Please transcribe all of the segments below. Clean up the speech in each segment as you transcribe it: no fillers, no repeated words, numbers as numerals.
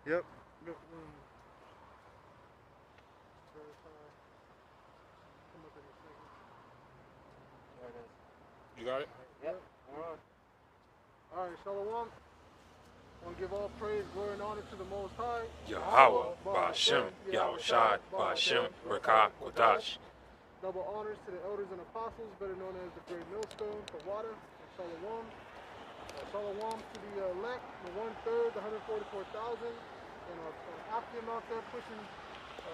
Yep. Come up in a second. There it is. You got it? Yep. We're on. All right, Shalom. I want to give all praise, glory, and honor to the Most High. Yahweh, Ba'ashem, Yahushad, Ba'ashem, Rekah, Kodash. Double honors to the elders and apostles, better known as the Great Millstone, Tawada, and Shalom. Shalom to the elect, the 1/3, the 144,000, and our Akim out there pushing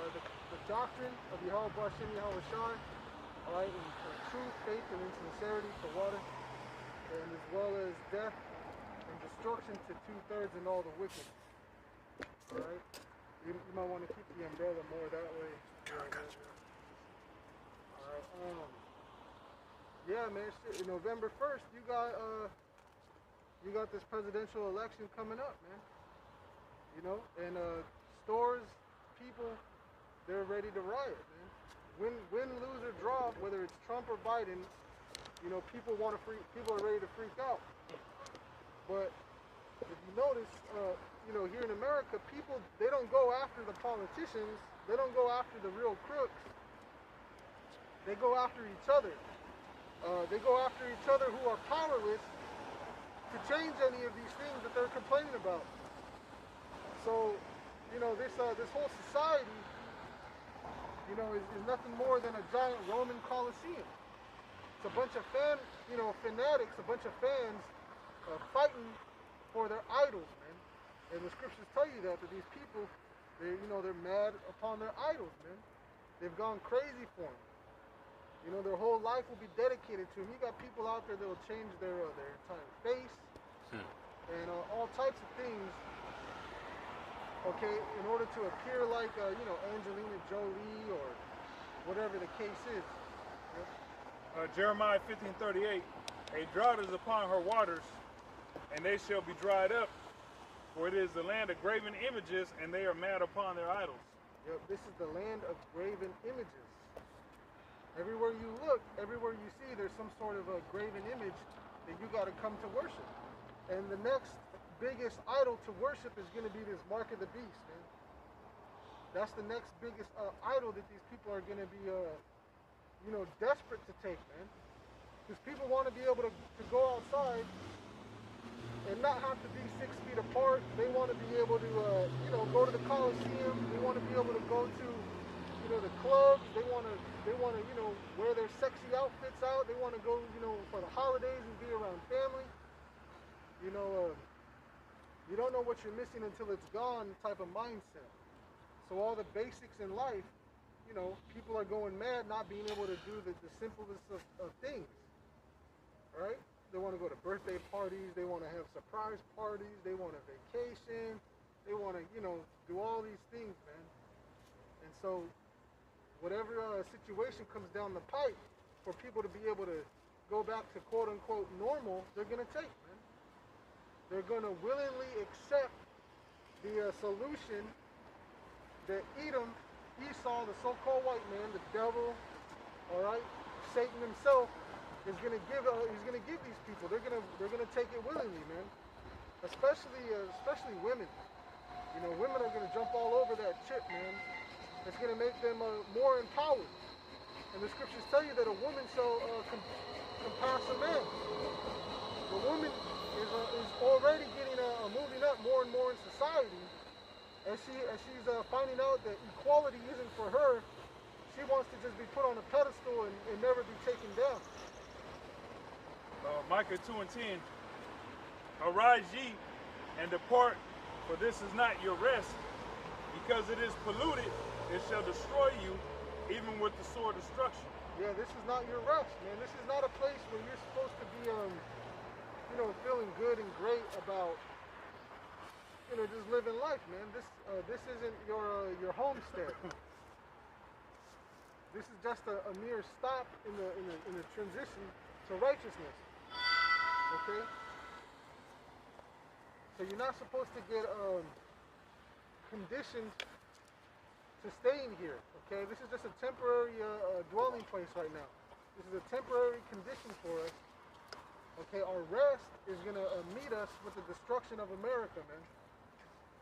the doctrine of Yahweh Ba'ashem, Yahushad, all right, in truth, faith, and in sincerity, Tawada, and as well as death and destruction to 2/3 and all the wicked. All right, you might want to keep the umbrella more that way. All right. Yeah, man. Shit, November 1st, you got this presidential election coming up, man. You know, and stores, people, they're ready to riot, man. Win, lose, or draw, whether it's Trump or Biden, you know, people are ready to freak out. But if you notice, you know, here in America, people, they don't go after the politicians. They don't go after the real crooks. They go after each other. They go after each other who are powerless to change any of these things that they're complaining about. So, you know, this whole society, you know, is nothing more than a giant Roman Colosseum. It's a bunch of fanatics, a bunch of fans fighting for their idols, man. And the scriptures tell you that these people, they're mad upon their idols, man. They've gone crazy for them. You know, their whole life will be dedicated to them. You got people out there that will change their entire face and all types of things, okay, in order to appear like, Angelina Jolie or whatever the case is. Yep. Jeremiah 15:38, a drought is upon her waters, and they shall be dried up, for it is the land of graven images, and they are mad upon their idols. Yep, this is the land of graven images. Everywhere you look, everywhere you see, there's some sort of a graven image that you got to come to worship. And the next biggest idol to worship is going to be this mark of the beast, man. That's the next biggest idol that these people are going to be, desperate to take, man. Because people want to be able to go outside and not have to be 6 feet apart. They want to be able to, go to the Coliseum. They want to be able to go to, the clubs. They want to, wear their sexy outfits out. They want to go, for the holidays and be around family. You don't know what you're missing until it's gone type of mindset. So all the basics in life, people are going mad not being able to do the simplest of things, right? They want to go to birthday parties. They want to have surprise parties. They want a vacation. They want to, do all these things, man. And so whatever situation comes down the pipe for people to be able to go back to quote-unquote normal, they're going to take, man. They're going to willingly accept the solution that Esau, the so-called white man, the devil, all right, Satan himself, is going to give. He's going to give these people. They're going to take it willingly, man. Especially women. Women are going to jump all over that chip, man. It's going to make them more empowered. And the scriptures tell you that a woman shall compass a man. The woman is already getting moving up more and more in society. As she's finding out that equality isn't for her, she wants to just be put on a pedestal and never be taken down. Micah 2:10, arise ye and depart, for this is not your rest, because it is polluted, it shall destroy you, even with the sword destruction. Yeah, this is not your rest, man. This is not a place where you're supposed to be, feeling good and great about, just living life, man. This isn't your homestead. This is just a mere stop in the transition to righteousness. Okay? So you're not supposed to get conditioned to staying here. Okay? This is just a temporary dwelling place right now. This is a temporary condition for us. Okay? Our rest is going to meet us with the destruction of America, man.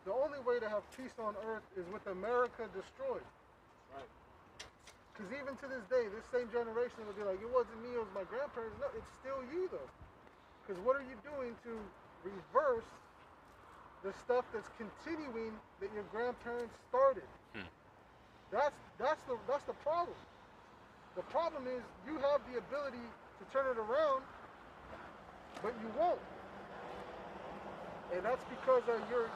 the only way to have peace on earth is with America destroyed. Right. Because even to this day, this same generation will be like, it wasn't me, it was my grandparents. No, it's still you though. Because what are you doing to reverse the stuff that's continuing that your grandparents started? That's the problem. The problem is you have the ability to turn it around, but you won't. And that's because you're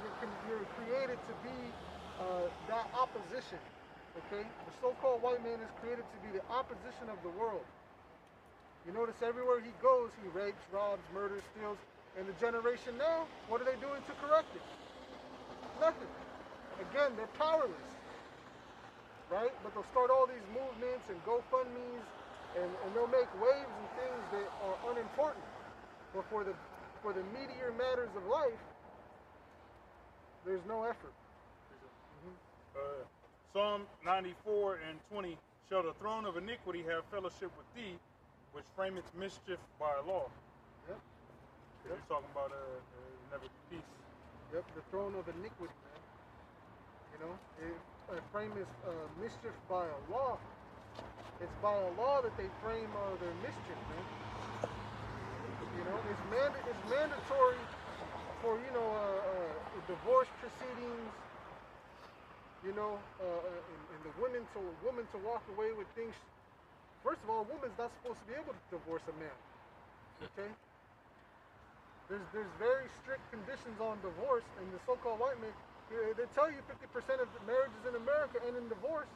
created to be that opposition. Okay? The so-called white man is created to be the opposition of the world. You notice everywhere he goes, he rapes, robs, murders, steals. And the generation now, what are they doing to correct it? Nothing. Again, they're powerless. Right? But they'll start all these movements and GoFundMes, and they'll make waves and things that are unimportant. But for the meteor matters of life, there's no effort. Psalm 94 and 20, shall the throne of iniquity have fellowship with thee, which frameth mischief by law. Yep. You're talking about never peace. Yep, the throne of iniquity, man. You know, it frame is mischief by a law. It's by a law that they frame their mischief, man. You know, it's mandatory for, you know, divorce proceedings, you know, and the woman to walk away with things. First of all, a woman's not supposed to be able to divorce a man. Okay? There's very strict conditions on divorce, and the so-called white man, they tell you 50% of the marriages in America end in divorce.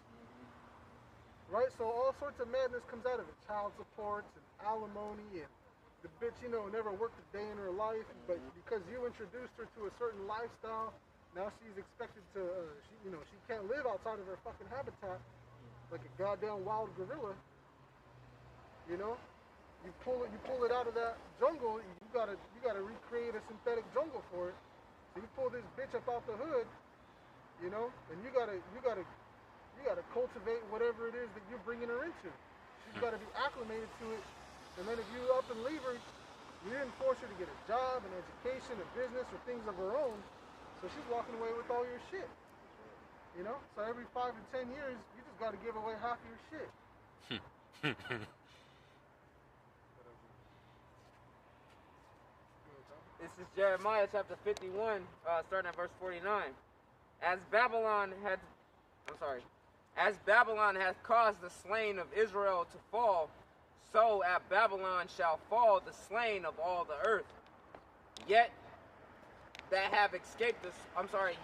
Right? So all sorts of madness comes out of it. Child supports and alimony, and the bitch, you know, never worked a day in her life, but because you introduced her to a certain lifestyle, now she's expected to, she can't live outside of her fucking habitat like a goddamn wild gorilla. You know, you pull it out of that jungle. You gotta recreate a synthetic jungle for it. So you pull this bitch up out the hood, you know, and you gotta cultivate whatever it is that you're bringing her into. She's gotta be acclimated to it. And then if you up and leave her, you didn't force her to get a job, an education, a business, or things of her own. So she's walking away with all your shit. You know? So every 5 to 10 years, you just got to give away half of your shit. This is Jeremiah chapter 51, starting at verse 49. As Babylon hath caused the slain of Israel to fall, so at Babylon shall fall the slain of all the earth. Yet that have escaped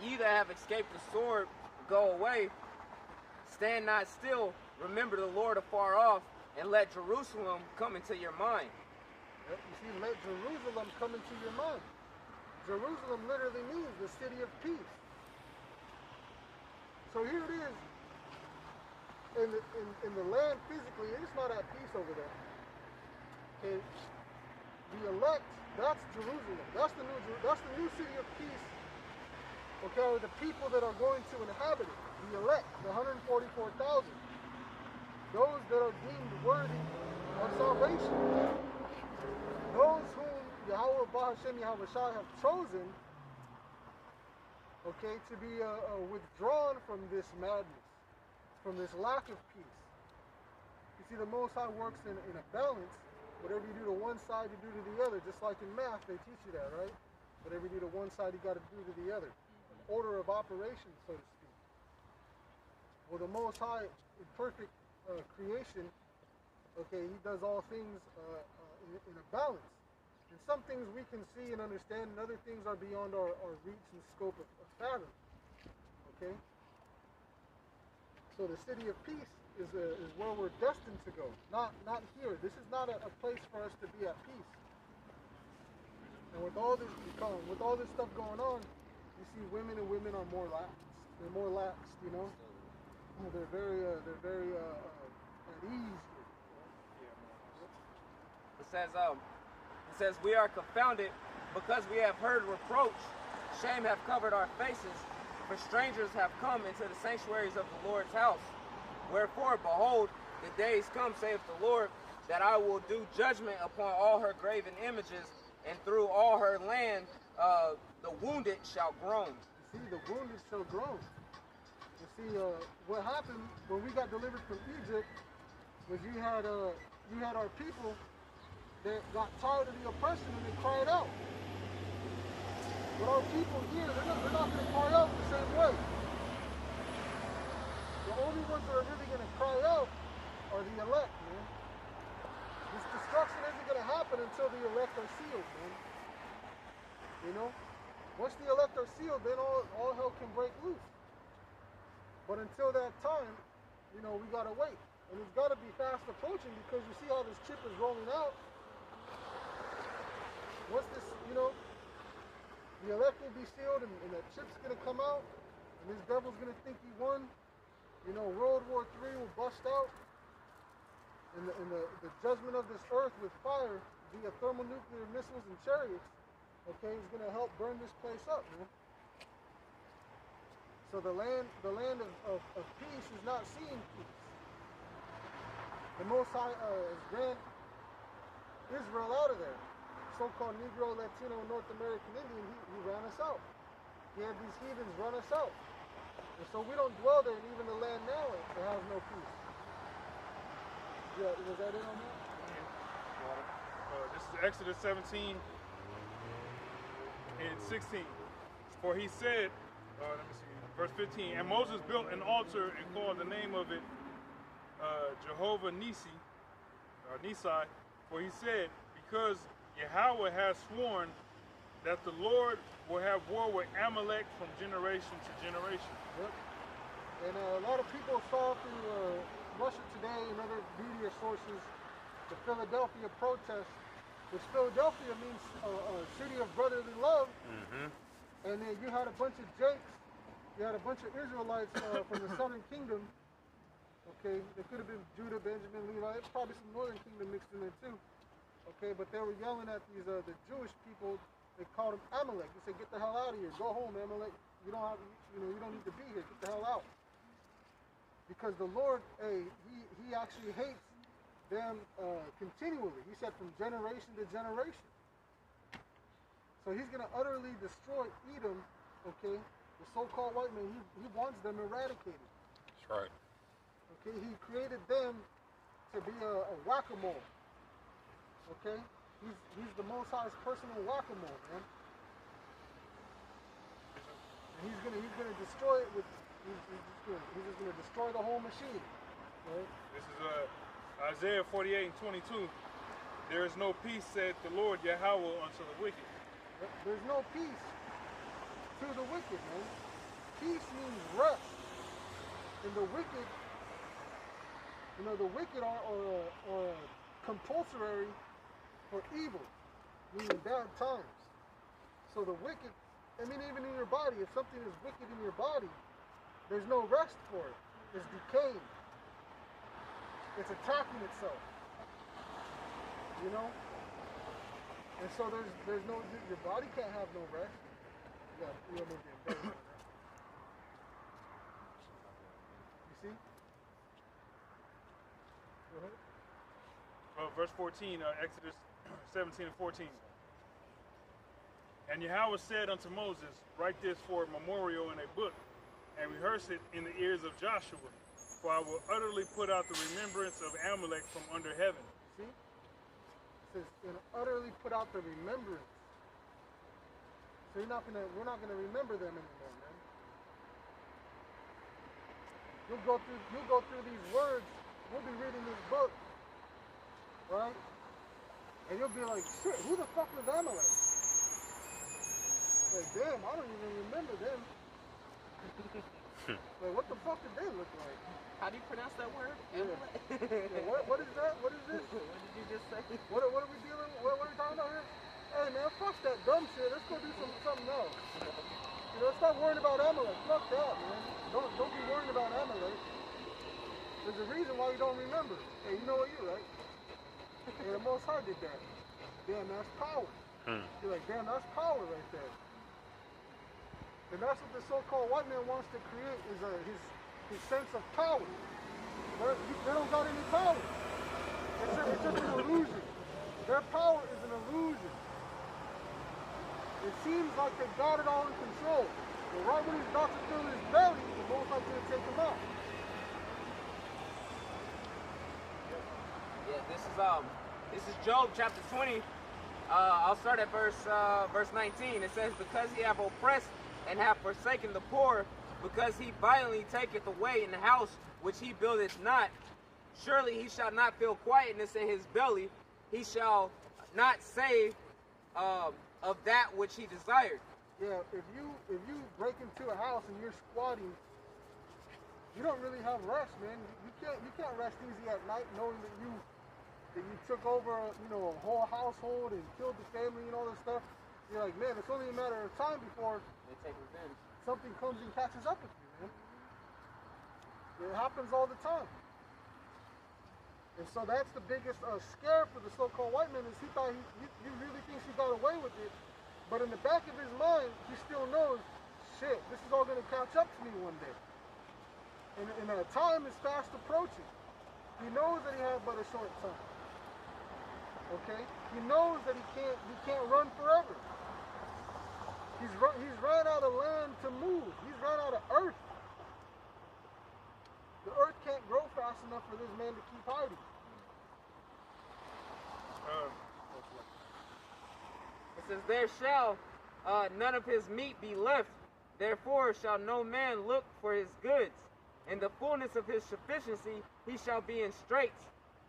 ye that have escaped the sword, go away. Stand not still, remember the Lord afar off, and let Jerusalem come into your mind. Yep, you see, let Jerusalem come into your mind. Jerusalem literally means the city of peace. So here it is. In the land physically, it's not at peace over there. Okay, the elect, that's Jerusalem. That's the new city of peace. Okay, or the people that are going to inhabit it. The elect, the 144,000. Those that are deemed worthy of salvation. Those whom Yahweh Bahashem Yahweh Shai have chosen, okay, to be withdrawn from this madness, from this lack of peace. You see, the Most High works in a balance. Whatever you do to one side, you do to the other. Just like in math, they teach you that, right? Whatever you do to one side, you got to do to the other. An order of operations, so to speak. Well, the Most High, in perfect creation, okay, He does all things in a balance. And some things we can see and understand, and other things are beyond our reach and scope of fathom. Okay? So the city of peace is where we're destined to go. Not here. This is not a place for us to be at peace. And with all this stuff going on, you see women are more lax. They're more laxed, you know. They're very at ease. It says, we are confounded because we have heard reproach. Shame have covered our faces, for strangers have come into the sanctuaries of the Lord's house. Wherefore, behold, the days come, saith the Lord, that I will do judgment upon all her graven images, and through all her land the wounded shall groan. You See, the wounded shall groan. You see, what happened when we got delivered from Egypt was you had our people that got tired of the oppression and they cried out. But our people here, they're not going to cry out the same way. The only ones that are really going to cry out are the elect, man. This destruction isn't going to happen until the elect are sealed, man. You know? Once the elect are sealed, then all hell can break loose. But until that time, you know, we got to wait. And it's got to be fast approaching because you see how this chip is rolling out. Once this, you know, the elect will be sealed and that chip's going to come out and this devil's going to think he won. You know, World War III will bust out and the judgment of this earth with fire via thermonuclear missiles and chariots, okay, is going to help burn this place up, man. So the land of peace is not seeing peace. The Most High ran Israel out of there. So-called Negro, Latino, North American Indian, he ran us out. He had these heathens run us out. And so we don't dwell there, and even the land now, it has no peace. Yeah, was that it on that? This is Exodus 17 and 16. For he said, let me see, verse 15, and Moses built an altar and called the name of it Jehovah Nisi, for he said, because Yahweh has sworn that the Lord will have war with Amalek from generation to generation. Yep. And a lot of people saw through Russia Today and other media sources the Philadelphia protest, which Philadelphia means a city of brotherly love. Mm-hmm. And then you had a bunch of Jakes, you had a bunch of Israelites from the southern kingdom. Okay, they could have been Judah, Benjamin, Levi, probably some northern kingdom mixed in there too. Okay, but they were yelling at these the Jewish people. They called them Amalek. They said, "Get the hell out of here! Go home, Amalek. You don't have, you don't need to be here. Get the hell out." Because the Lord, he actually hates them continually. He said from generation to generation. So he's going to utterly destroy Edom. Okay, the so-called white man. He wants them eradicated. That's right. Okay, he created them to be a whack-a-mole. Okay, he's the Most High's personal whack-a-mole, man. And he's gonna destroy it with. He's just gonna destroy the whole machine. Right? This is Isaiah 48 and 22. There is no peace, said the Lord Yahweh, unto the wicked. There's no peace to the wicked, man. Peace means rest, and the wicked. You know, the wicked are compulsory for evil, meaning bad times. So the wicked, I mean, even in your body, if something is wicked in your body, there's no rest for it. It's decaying. It's attacking itself. You know? And so there's no, your body can't have no rest. You see? Go ahead. Verse 14, Exodus 17 and 14. And Yahweh said unto Moses, write this for a memorial in a book, and rehearse it in the ears of Joshua, for I will utterly put out the remembrance of Amalek from under heaven. See? It says, and utterly put out the remembrance. So we're not gonna remember them anymore, man. You'll go through these words. We'll be reading this book, right? And you'll be like, shit, who the fuck was Amalek? Like, damn, I don't even remember them. Like, what the fuck did they look like? How do you pronounce that word? Yeah. Yeah, what is that? What is this? What did you just say? What are we dealing with? What are we talking about here? Hey, man, fuck that dumb shit. Let's go do something else. You know, stop worrying about Amalek. Fuck that, man. Don't be worrying about Amalek. There's a reason why you don't remember. Hey, you know what you're right. And the Most High did that. Damn, that's power. You're like, damn, that's power right there. And that's what the so-called white man wants to create, is his sense of power. They don't got any power. It's just an illusion. Their power is an illusion. It seems like they got it all in control. But right when he's about to fill his belly, the Most High's going to take him out. Yeah, this is Job chapter 20. I'll start at verse 19. It says, because he have oppressed and have forsaken the poor, because he violently taketh away in the house which he buildeth not, surely he shall not feel quietness in his belly. He shall not save of that which he desired. Yeah, if you break into a house and you're squatting, you don't really have rest, man. You can't rest easy at night knowing that you took over, a whole household and killed the family and all this stuff. You're like, man, it's only a matter of time before They take revenge. something comes and catches up with you, man. It happens all the time. And so that's the biggest scare for the so-called white man, is he thought he really thinks he got away with it. But in the back of his mind, he still knows, shit, this is all going to catch up to me one day. And time is fast approaching. He knows that he has but a short time. Okay? He knows that he can't run forever. He's ran out of land to move. He's ran out of earth. The earth can't grow fast enough for this man to keep hiding. It says, there shall none of his meat be left, therefore shall no man look for his goods. In the fullness of his sufficiency he shall be in straits.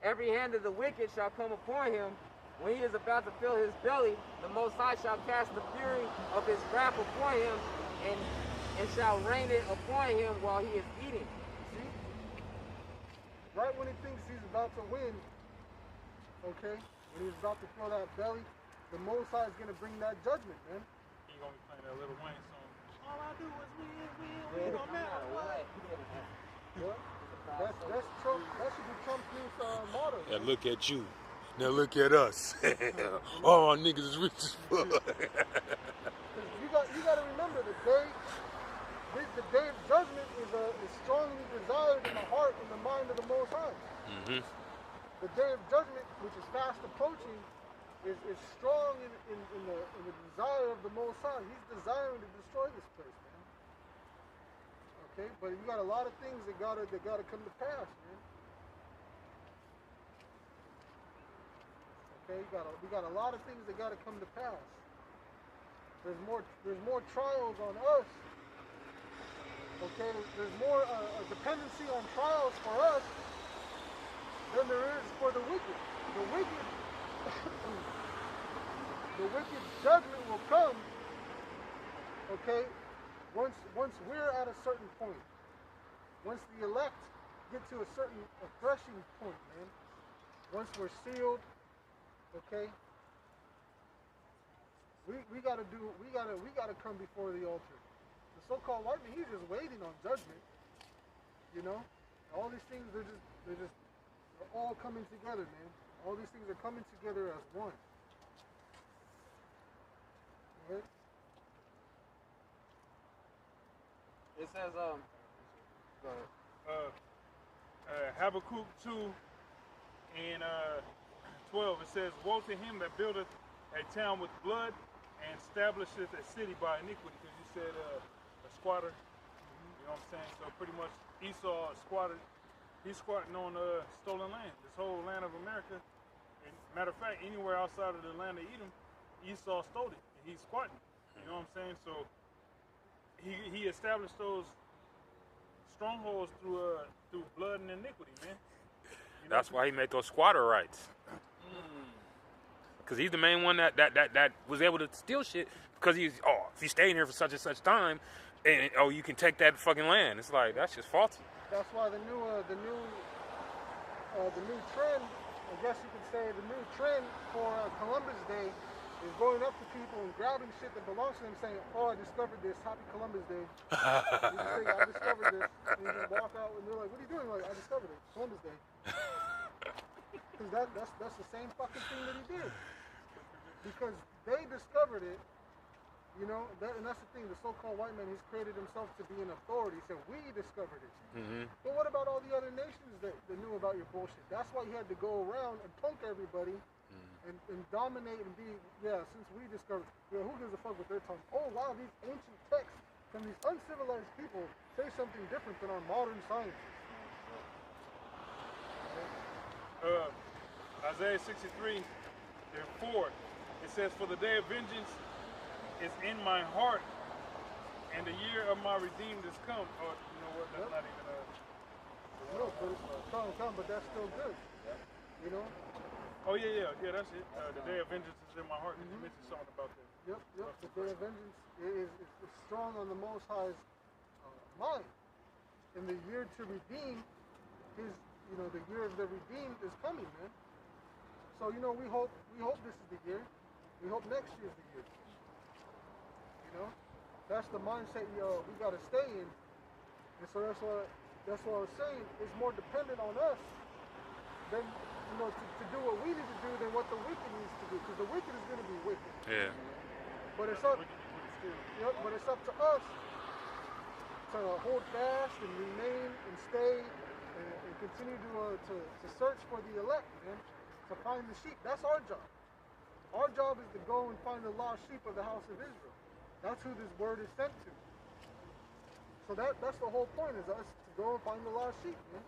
Every hand of the wicked shall come upon him. When he is about to fill his belly, the Most High shall cast the fury of his wrath upon him, and shall rain it upon him while he is eating. See? Right when he thinks he's about to win, okay, when he's about to fill that belly, the Most High is going to bring that judgment, man. He gonna be playing that Little Wayne song. All I do is win, Yeah. no matter what. What? That's Trump. That should be Trump's new motto. Now look at you. Now look at us. All our niggas is rich as fuck. You got to remember the day of judgment is strongly desired in the heart and the mind of the Most High. Mm-hmm. The day of judgment, which is fast approaching, is strong in the desire of the Most High. He's desiring to destroy this place, man. Okay, but you got a lot of things that gotta come to pass, man. Okay, we got a lot of things that gotta come to pass. There's more trials on us. Okay, there's more a dependency on trials for us than there is for the wicked. The wicked judgment will come, okay, once we're at a certain point. Once the elect get to a threshing point, man. Once we're sealed, okay, we gotta come before the altar. The so-called white man, he's just waiting on judgment. All these things they're all coming together, man. All these things are coming together as one. Right? It says, Habakkuk 2 and 12, it says, woe to him that buildeth a town with blood and establisheth a city by iniquity. Because you said a squatter, you know what I'm saying? So pretty much Esau squatted. He's squatting on stolen land. This whole land of America. And matter of fact, anywhere outside of the land of Edom, Esau stole it. And he's squatting. You know what I'm saying? So he established those strongholds through blood and iniquity, man. That's why he made those squatter rights. Because he's the main one that was able to steal shit. Because if you staying here for such and such time, and you can take that fucking land. It's like, that's just faulty. That's why the new trend, I guess you could say, the new trend for Columbus Day is going up to people and grabbing shit that belongs to them, saying, "Oh, I discovered this. Happy Columbus Day." You just say, "I discovered this," and you just walk out and they're like, "What are you doing?" Like, "I discovered it. Columbus Day." Because that's the same fucking thing that he did. Because they discovered it. And that's the thing. The so-called white man, he's created himself to be an authority. He said, we discovered it. Mm-hmm. But what about all the other nations that knew about your bullshit? That's why he had to go around and punk everybody and dominate and be, since we discovered, who gives a fuck what they're talking? Oh, wow, these ancient texts can these uncivilized people say something different than our modern scientists? Isaiah 63 and 4, it says, "For the day of vengeance is in my heart, and the year of my redeemed is come." Or you know what? That's not even No, but it's trying to come, but that's still good. You know? Oh yeah, that's it. The day of vengeance is in my heart. Did you mention something about that? Yep. The day of vengeance is strong on the Most High's mind. And the year to redeem is, the year of the redeemed is coming, man. So, we hope this is the year. We hope next year is the year. That's the mindset we got to stay in. And so that's what I was saying. It's more dependent on us than, to do what we need to do than what the wicked needs to do. Because the wicked is going to be wicked. Yeah. But it's up to us to hold fast and remain and stay and continue to search for the elect, man, to find the sheep. That's our job. Our job is to go and find the lost sheep of the house of Israel. That's who this word is sent to. So that's the whole point, is us to go and find the lost sheep, man.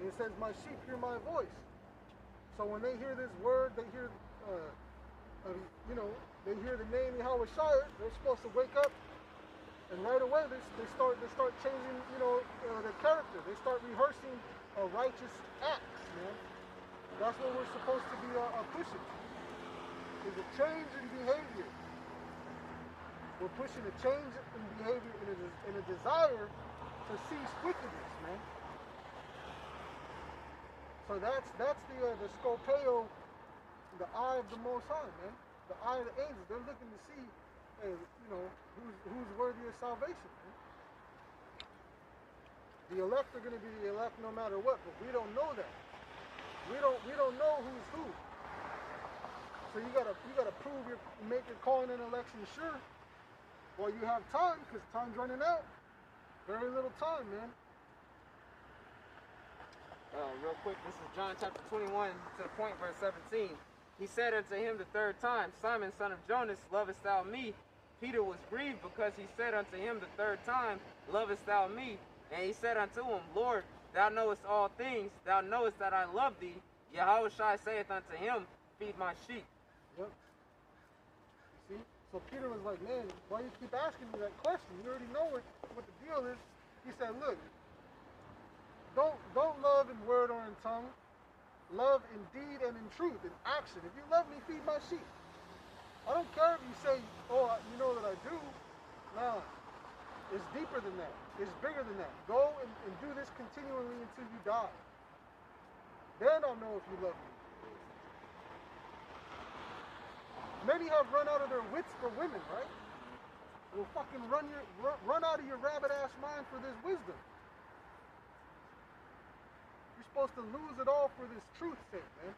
And it says, "My sheep hear my voice." So when they hear this word, they hear, they hear the name Yahweh Shai, they're supposed to wake up, and right away they start changing, their character. They start rehearsing righteous acts, man. That's what we're supposed to be pushing. Is a change in behavior. We're pushing a change in behavior and a desire to cease wickedness, man. So that's the scopeo, the eye of the Most High, man. The eye of the angels. They're looking to see, hey, who's worthy of salvation, man. The elect are going to be the elect no matter what, but we don't know that. We don't know who's who. So you gotta make your calling and election sure while you have time, because time's running out. Very little time, man. Real quick, this is John chapter 21 to the point, verse 17. He said unto him the third time, "Simon, son of Jonas, lovest thou me?" Peter was grieved because he said unto him the third time, "Lovest thou me?" And he said unto him, "Lord, thou knowest all things. Thou knowest that I love thee." Yahweh Shai saith unto him, "Feed my sheep." Yep. You see? So Peter was like, "Man, why you keep asking me that question? You already know what the deal is." He said, "Look, don't love in word or in tongue. Love in deed and in truth, in action. If you love me, feed my sheep." I don't care if you say, "Oh, you know that I do." Nah, it's deeper than that. It's bigger than that. Go and do this continually until you die. Then I'll know if you love me. Many have run out of their wits for women, right? Will fucking run out of your rabbit ass mind for this wisdom. You're supposed to lose it all for this truth's sake, man.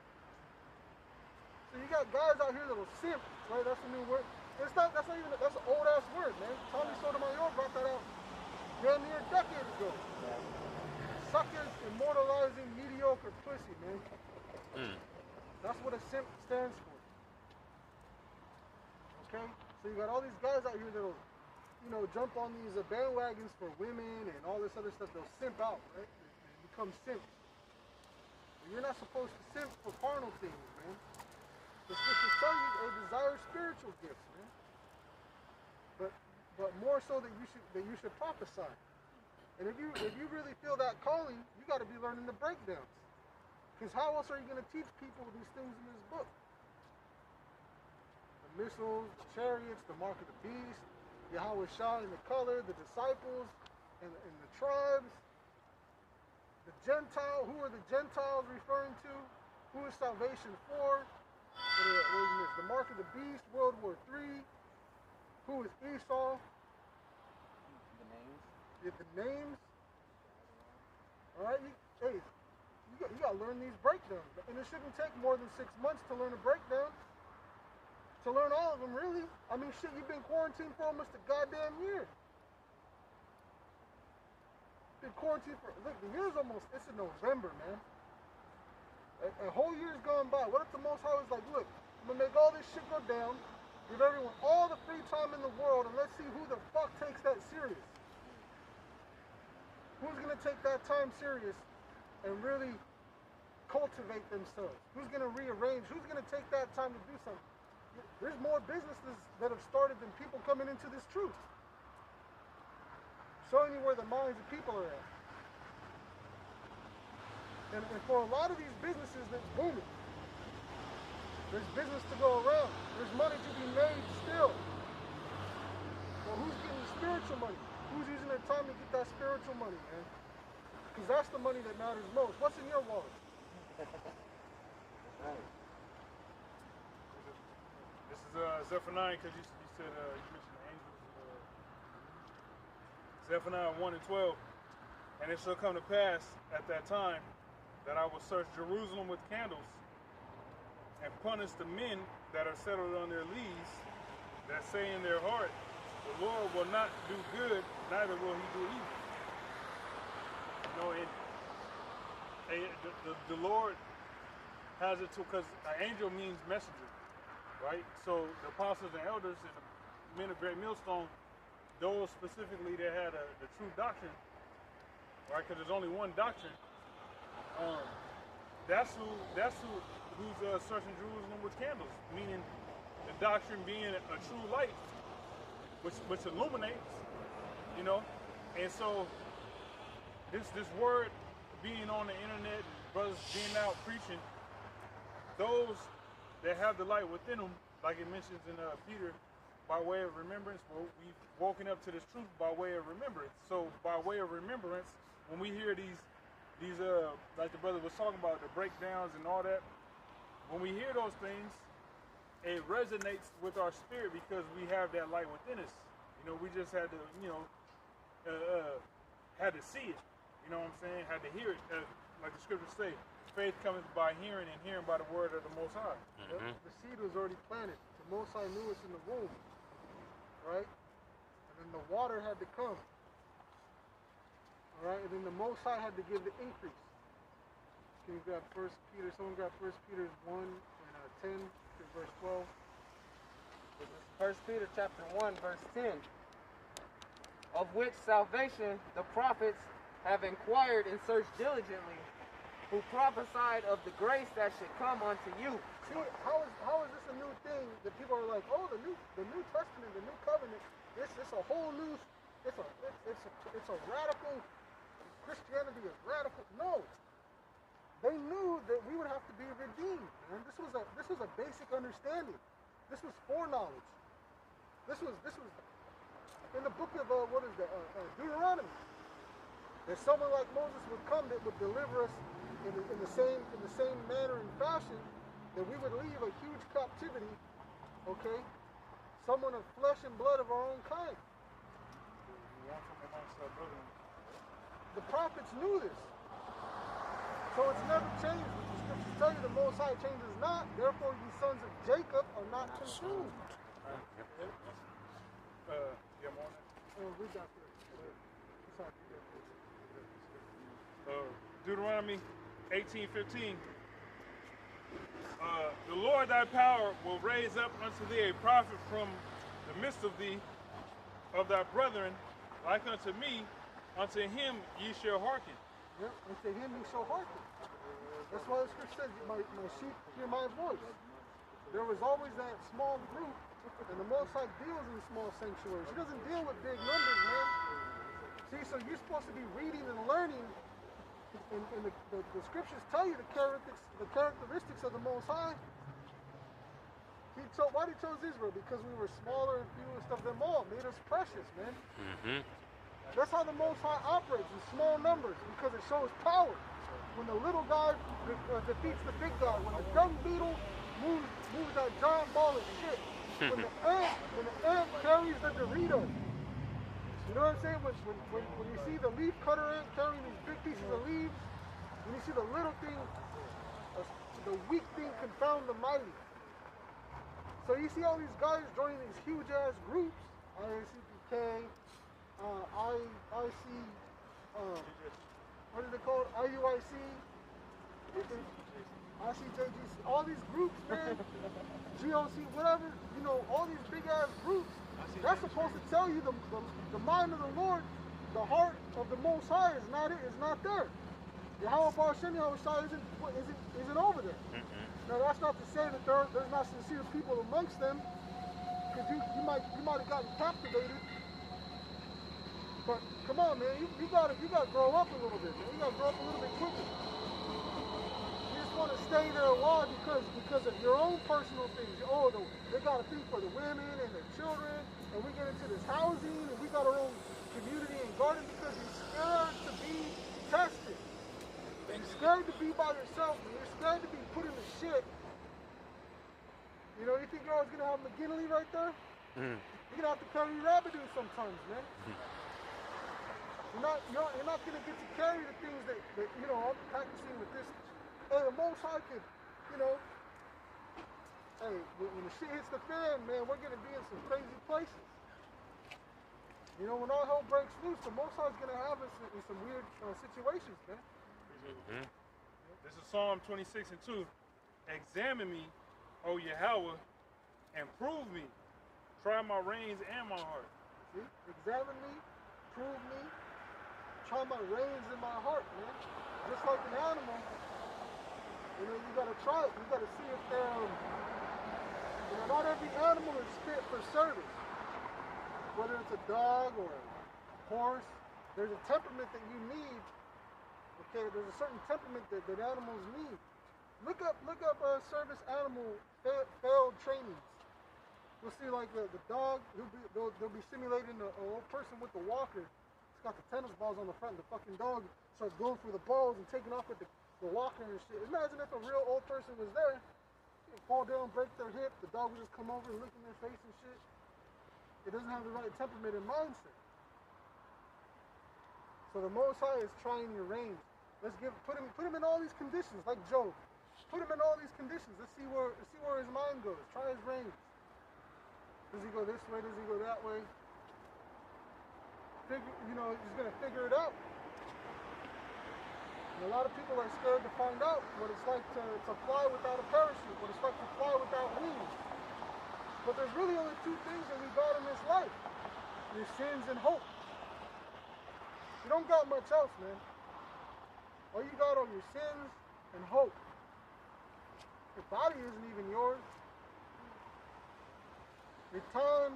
So you got guys out here that'll simp, right? That's a new word. That's an old ass word, man. Tommy Sotomayor brought that out damn near a decade ago. Suckers immortalizing mediocre pussy, man. That's what a simp stands for. Okay? So you got all these guys out here that'll, jump on these bandwagons for women and all this other stuff. They'll simp out, right? They become simps. But you're not supposed to simp for carnal things, man. The scriptures tell you they desire spiritual gifts, man. But more so that you should prophesy. And if you really feel that calling, you got to be learning the breakdowns. Because how else are you going to teach people these things in this book? The missiles, the chariots, the mark of the beast, Yahweh Shai and the color, the disciples, and the tribes. The Gentile, who are the Gentiles referring to? Who is salvation for? The mark of the beast, World War III. Who is Esau? The names. The names. All right, you got to learn these breakdowns, and it shouldn't take more than 6 months to learn a breakdown. To learn all of them, really. I mean, shit, you've been quarantined for almost a goddamn year. Been quarantined for, look, the year's almost, it's in November, man. A whole year's gone by. What if the Most High was like, look, I'm going to make all this shit go down, give everyone all the free time in the world, and let's see who the fuck fuck takes that serious? Who's gonna take that time serious and really cultivate themselves? Who's gonna rearrange? Who's gonna take that time to do something? There's more businesses that have started than people coming into this truth. Showing you where the minds of people are at. And for a lot of these businesses that's booming, there's business to go around. There's money to be made still. Well, who's getting the spiritual money? Who's using their time to get that spiritual money, man? Because that's the money that matters most. What's in your wallet? This is Zephaniah, because you said you mentioned the angels. Zephaniah 1 and 12. And it shall come to pass at that time that I will search Jerusalem with candles and punish the men that are settled on their lees, that say in their heart, the Lord will not do good, neither will he do evil. You know, the Lord has it to, because an angel means messenger, right? So the apostles and elders and the men of Great Millstone, those specifically that had the true doctrine, right? Because there's only one doctrine. That's who's searching Jerusalem with candles, meaning the doctrine being a true light, which illuminates, you know. And so this word being on the internet, brothers being out preaching, those that have the light within them, like it mentions in Peter, by way of remembrance, well, we've woken up to this truth by way of remembrance. So by way of remembrance, when we hear these like the brother was talking about, the breakdowns and all that, when we hear those things, it resonates with our spirit because we have that light within us. You know, we just had to, had to see it. You know what I'm saying? Had to hear it. Like the scriptures say, faith cometh by hearing, and hearing by the word of the Most High. Mm-hmm. The seed was already planted. The Most High knew us in the womb, right? And then the water had to come. All right, and then the Most High had to give the increase. Can you grab 1 Peter? Someone grab 1 Peter 1 and 10 to verse 12. This is 1 Peter chapter 1, verse 10. Of which salvation the prophets have inquired and searched diligently, who prophesied of the grace that should come unto you. See, how is this a new thing that people are like, oh, the New Testament, the New Covenant, it's a whole new, it's a radical. Christianity is radical. No, they knew that we would have to be redeemed, man. This was a basic understanding. This was foreknowledge. This was in the book of Deuteronomy. That someone like Moses would come that would deliver us in the same manner and fashion, that we would leave a huge captivity. Okay, someone of flesh and blood of our own kind. The prophets knew this. So it's never changed. The scriptures tell you the Most High changes not. Therefore, ye sons of Jacob are not consumed. Read that first. Deuteronomy 18:15. The Lord thy power will raise up unto thee a prophet from the midst of thee, of thy brethren, like unto me. Unto him ye shall hearken. Yep, unto him ye shall hearken. That's why the scripture says, my sheep hear my voice. There was always that small group, and the Most High deals in small sanctuaries. He doesn't deal with big numbers, man. See, so you're supposed to be reading and learning, and the scriptures tell you the characteristics of the Most High. Why did he chose Israel? Because we were smaller and fewest of them all. Made us precious, man. Mm-hmm. That's how the Most High operates, in small numbers, because it shows power. When the little guy defeats the big guy, when the dung beetle moves that giant ball of shit, when the ant carries the Dorito. You know what I'm saying? When you see the leaf cutter ant carrying these big pieces of leaves, when you see the little thing, the weak thing confound the mighty. So you see all these guys joining these huge ass groups, IACPK, what is it called? IUIC. ICJGC, all these groups, man, GOC, whatever, you know, all these big ass groups, that's supposed to tell you the mind of the Lord, the heart of the Most High is not there. Yahweh Bar Shem Yahweh Shai isn't over there. Now that's not to say that there's not sincere people amongst them, because you might have gotten captivated. But come on, man, you gotta grow up a little bit, man. You gotta grow up a little bit quicker. You just want to stay there a while because of your own personal things. Oh, they got to think for the women and the children, and we get into this housing, and we got our own community and garden because you're scared to be tested. You're scared to be by yourself, and you're scared to be put in the shit. You know, you think you're always gonna have McGinley right there? You're gonna have to carry Rabidoo sometimes, man. You're not gonna get to carry the things that you know, I'm practicing with this. Hey, the Most High could, you know, hey, when the shit hits the fan, man, we're gonna be in some crazy places. You know, when all hell breaks loose, the Most High's gonna have us in some weird situations, man. This is Psalm 26 and 2. Examine me, O Yahweh, and prove me. Try my reins and my heart. See? Examine me, prove me, try my reins and my heart, man. Just like an animal, you know, you gotta try it. You gotta see if they're, you know, not every animal is fit for service. Whether it's a dog or a horse, there's a temperament that you need. Okay, there's a certain temperament that animals need. Look up service animal failed trainings. You'll see like the dog, they'll be simulating an old person with the walker. It's got the tennis balls on the front. The fucking dog starts going for the balls and taking off with the walker and shit. Imagine if a real old person was there. They'd fall down, break their hip. The dog would just come over and lick in their face and shit. It doesn't have the right temperament and mindset. So the Most High is trying your reins. Put him in all these conditions, like Job. Put him in all these conditions. Let's see where his mind goes. Try his reins. Does he go this way? Does he go that way? He's gonna figure it out. And a lot of people are scared to find out what it's like to fly without a parachute, what it's like to fly without wings. But there's really only two things that we got in this life: your sins and hope. You don't got much else, man. All you got are your sins and hope. Your body isn't even yours. Your time,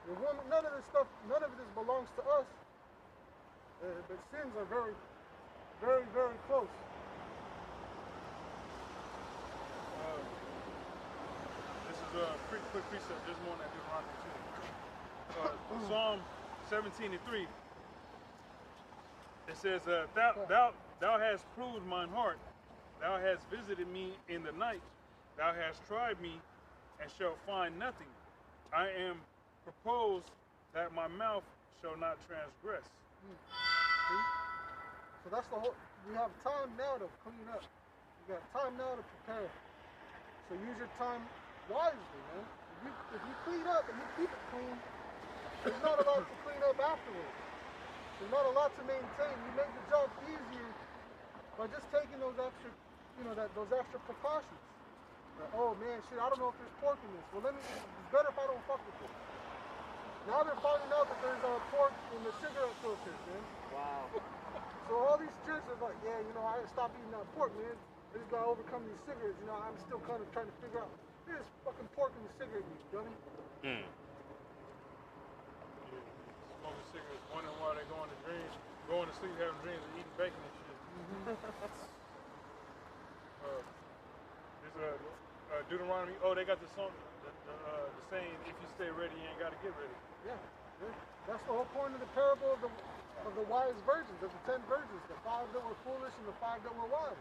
your woman, none of this belongs to us. But sins are very, very, very close. This is a quick precept, just more than Deuteronomy 2. Psalm 17 and 3. It says, Thou hast proved mine heart. Thou hast visited me in the night. Thou hast tried me and shalt find nothing. I am proposed that my mouth shall not transgress. See? So that's the whole. You have time now to clean up. You got time now to prepare. So use your time wisely, man. If you clean up and you keep it clean, there's not a lot to clean up afterwards. There's not a lot to maintain. You make the job easier by just taking those extra, those extra precautions. Oh man, shit, I don't know if there's pork in this. Well, it's better if I don't fuck with it. Now they're finding out that there's pork in the cigarette filters, man. Wow. So all these chicks are like, yeah, I stopped eating that pork, man. I just gotta overcome these cigarettes. I'm still kind of trying to figure out, there's fucking pork in the cigarette, you dummy. Smoking cigarettes, wondering why they're going to sleep, having dreams, and eating bacon and shit. There's Deuteronomy. Oh, they got the song, the saying, if you stay ready, you ain't got to get ready. Yeah. That's the whole point of the parable of the wise virgins, of the 10 virgins, the 5 that were foolish and the 5 that were wise.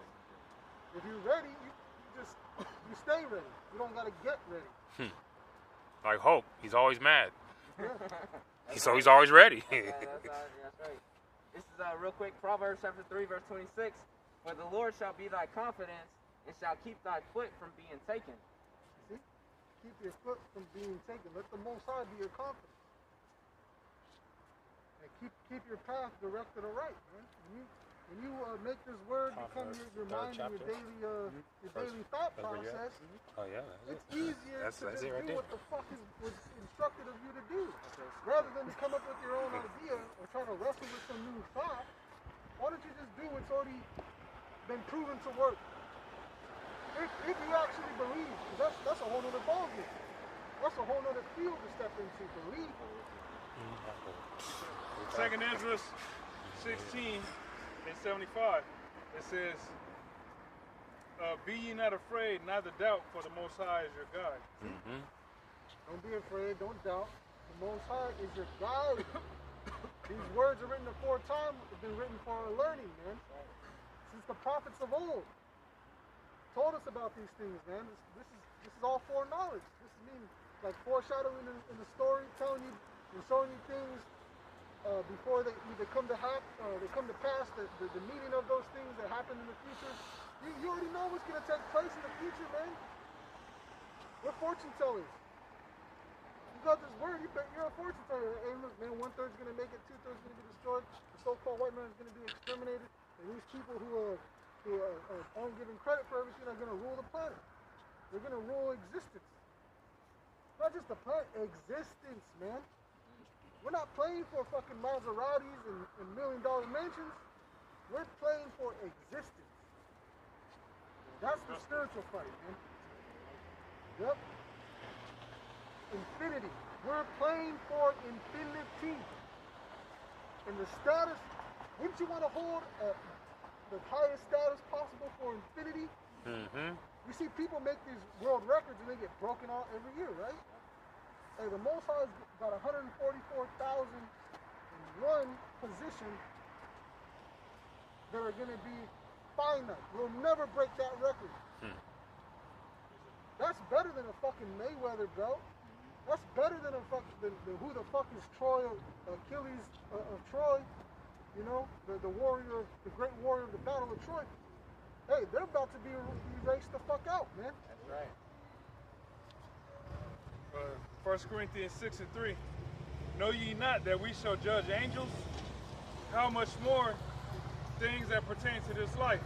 If you're ready, you stay ready. You don't got to get ready. Like Hope, he's always mad. Yeah. So he's always ready. That's right. This is real quick. Proverbs chapter 3, verse 26. For the Lord shall be thy confidence, and shall keep thy foot from being taken. See? Keep your foot from being taken. Let the Most High be your confidence. And keep your path directed aright, man. when you make this word become your mind and your daily thought process, Oh yeah. it's easier That's to just it right do there. what the fuck was instructed of you to do, rather than to come up with your own idea or try to wrestle with some new thought. Why don't you just do what's already been proven to work? If you actually believe, that's a whole other ballgame. That's a whole other field to step into. Believe. Second Ezra 16 and 75. It says, "Be ye not afraid, neither doubt, for the Most High is your God." Mm-hmm. Don't be afraid. Don't doubt. The Most High is your guide. These words are written aforetime. Have been written for our learning, man. Since the prophets of old told us about these things, man. This is all foreknowledge. This means like foreshadowing in the story, telling you and showing you things before they either come to they come to pass. The meaning of those things that happen in the future. You already know what's going to take place in the future, man. We're fortune tellers. You got this word, you're a fortune teller. Hey, look, man, 1/3 is going to make it, 2/3 is going to be destroyed. The so-called white man is going to be exterminated. And these people who aren't given credit for everything are going to rule the planet. They're going to rule existence. Not just the planet, existence, man. We're not playing for fucking Maseratis and $1 million mansions. We're playing for existence. That's the spiritual fight, man. Yep. Infinity. We're playing for infinity. And the status, wouldn't you want to hold the highest status possible for infinity? Mm-hmm. You see people make these world records and they get broken out every year, right? Hey, the Most High's got 144,001 positions that are going to be finite. We'll never break that record. That's better than a fucking Mayweather belt. That's better than than who the fuck is Troy, Achilles of Troy. You know, the warrior, the great warrior of the Battle of Troy. Hey, they're about to be erased the fuck out, man. That's right. 1 Corinthians 6 and 3. Know ye not that we shall judge angels? How much more things that pertain to this life?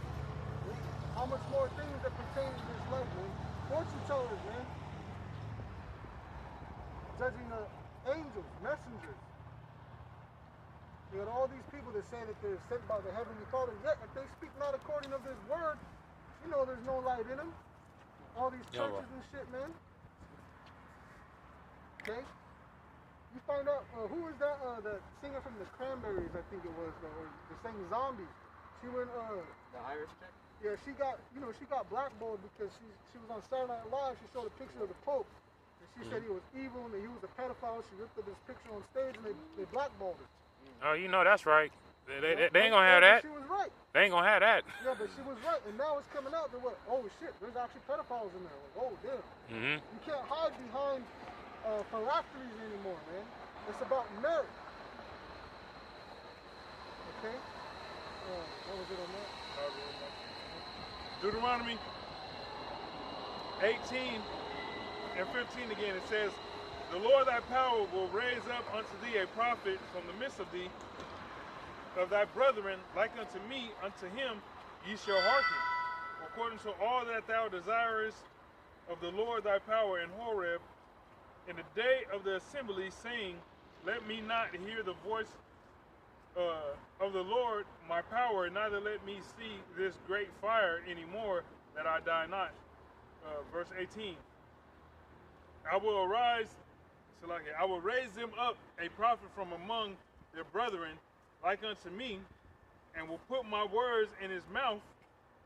How much more things that pertain to this life, man? Fortune tellers, man. Judging angels, messengers. You got all these people that say that they're sent by the Heavenly Father, yet if they speak not according to this word, you know there's no light in them. All these churches and shit, man. Okay? You find out, who is that, the singer from the Cranberries, I think it was, or the sang Zombies. She went, The Irish chick? yeah, she got blackballed because she was on Saturday Night Live. She showed a picture of the Pope, and she said he was evil and that he was a pedophile. She ripped up his picture on stage, and they blackballed her. Oh, you know that's right. They ain't gonna have that. She was right. They ain't gonna have that. Yeah, but she was right, and now it's coming out that what? Oh shit, there's actually pedophiles in there. Like, oh damn. Mm-hmm. You can't hide behind phylacteries anymore, man. It's about merit. Okay. What was it on that? Deuteronomy 18 and 15 again, it says, "The Lord thy power will raise up unto thee a prophet from the midst of thee, of thy brethren, like unto me, unto him ye shall hearken, according to all that thou desirest of the Lord thy power in Horeb, in the day of the assembly, saying, Let me not hear the voice of the Lord my power, neither let me see this great fire anymore, that I die not." Verse 18. I will raise them up a prophet from among their brethren, like unto me, and will put my words in his mouth,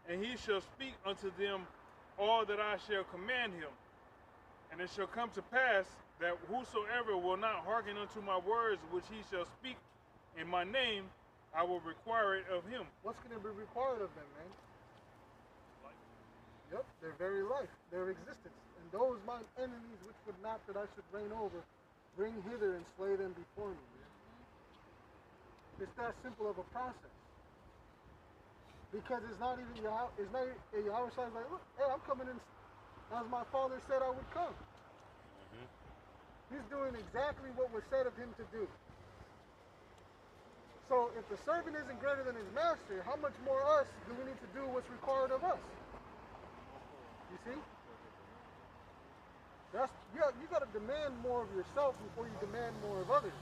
and he shall speak unto them all that I shall command him. And it shall come to pass that whosoever will not hearken unto my words which he shall speak in my name, I will require it of him. What's going to be required of them, man? Yep, their very life, their existence. And those mine enemies which would not that I should reign over, bring hither and slay them before me, man. It's that simple of a process. Because it's not even Yahweh says like, look, hey, I'm coming in as my father said I would come. He's doing exactly what was said of him to do. So if the servant isn't greater than his master, how much more us do we need to do what's required of us? You see? You got to demand more of yourself before you demand more of others.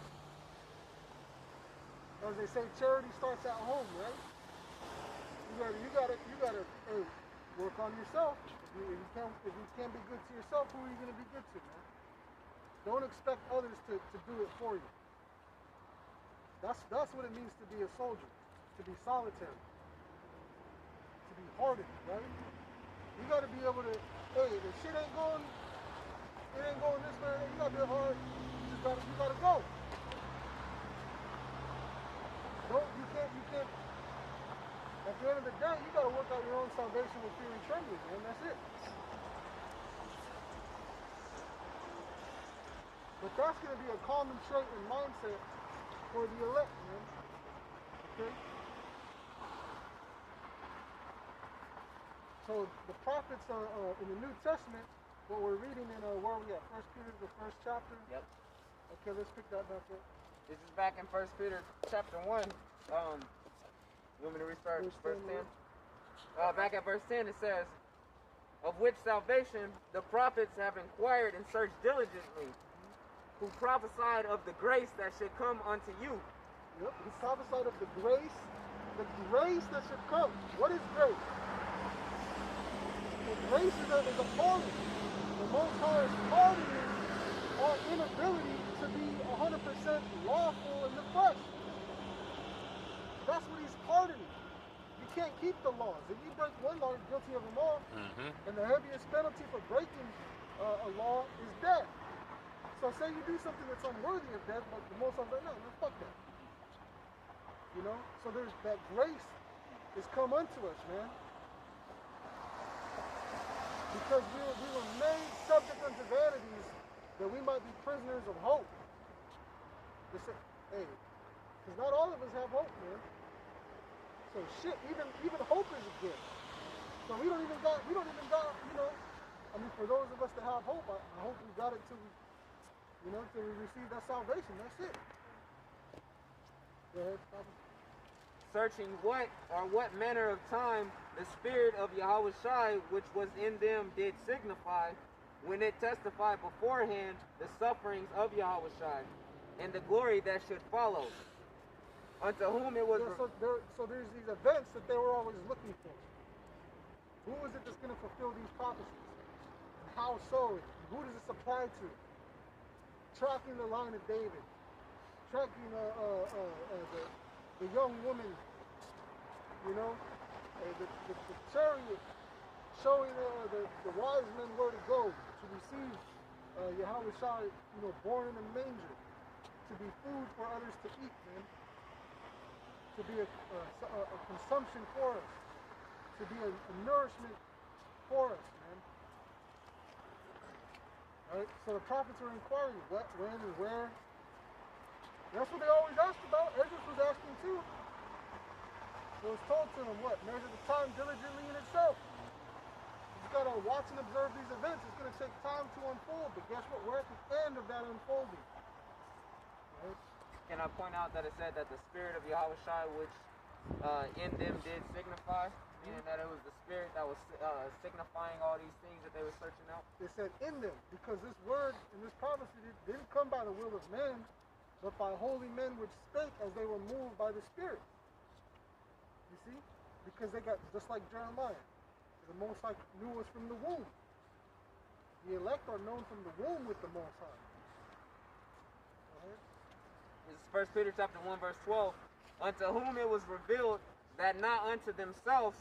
As they say, charity starts at home, right? You gotta hey, work on yourself. If you can't be good to yourself, who are you gonna be good to, man? Don't expect others to do it for you. That's what it means to be a soldier, to be solitary, to be hardened, right? You gotta be able to, hey, the shit ain't going this way, you gotta be hard, you gotta go. You can't, at the end of the day, you gotta work out your own salvation with fear and trembling, man, that's it. But that's gonna be a common trait and mindset for the elect, man. Okay? So the prophets in the New Testament, what we're reading in where are we at? 1 Peter, the first chapter. Yep. Okay, let's pick that back up. This is back in 1 Peter chapter 1. You want me to restart verse 10? Back at verse 10 it says, of which salvation the prophets have inquired and searched diligently, who prophesied of the grace that should come unto you. Yep, he prophesied of the grace that should come. What is grace? The grace is a pardon. The Most High is pardoning our inability to be 100% lawful in the flesh. That's what he's pardoning. You can't keep the laws. If you break one law, you're guilty of them all. And the heaviest penalty for breaking a law is death. So say you do something that's unworthy of death, but the Most High is like, no, fuck that. You know? So there's that grace is come unto us, man. Because we were made subject unto vanities that we might be prisoners of hope. Hey, because not all of us have hope, man. So shit, even hope is a gift. So we don't even got, you know, I mean, for those of us that have hope, I hope we got it till we receive that salvation. That's it. Go ahead, Papa. Searching what manner of time the Spirit of Yahushua which was in them did signify, when it testified beforehand the sufferings of Yahushua and the glory that should follow. Unto whom it was... So there's these events that they were always looking for. Who is it that's going to fulfill these prophecies? And how so? Who does this apply to? Tracking the line of David. Tracking the young woman, you know, the chariot, showing the wise men where to go to receive Yahushua, you know, born in a manger, to be food for others to eat, man, to be a consumption for us, to be a nourishment for us, man. All right, so the prophets were inquiring what, when, and where. That's what they always asked about. Ezra was asking too. It was told to them, what? Measure the time diligently in itself. You just gotta watch and observe these events. It's gonna take time to unfold, but guess what? We're at the end of that unfolding. Right? Can I point out that it said that the Spirit of Yahushua which in them did signify, meaning that it was the Spirit that was signifying all these things that they were searching out? It said in them, because this word and this prophecy didn't come by the will of man, but by holy men which spake as they were moved by the Spirit. You see? Because they got, just like Jeremiah, the Most High knew us from the womb. The elect are known from the womb with the Most High. This is 1 Peter chapter 1, verse 12. Unto whom it was revealed that not unto themselves,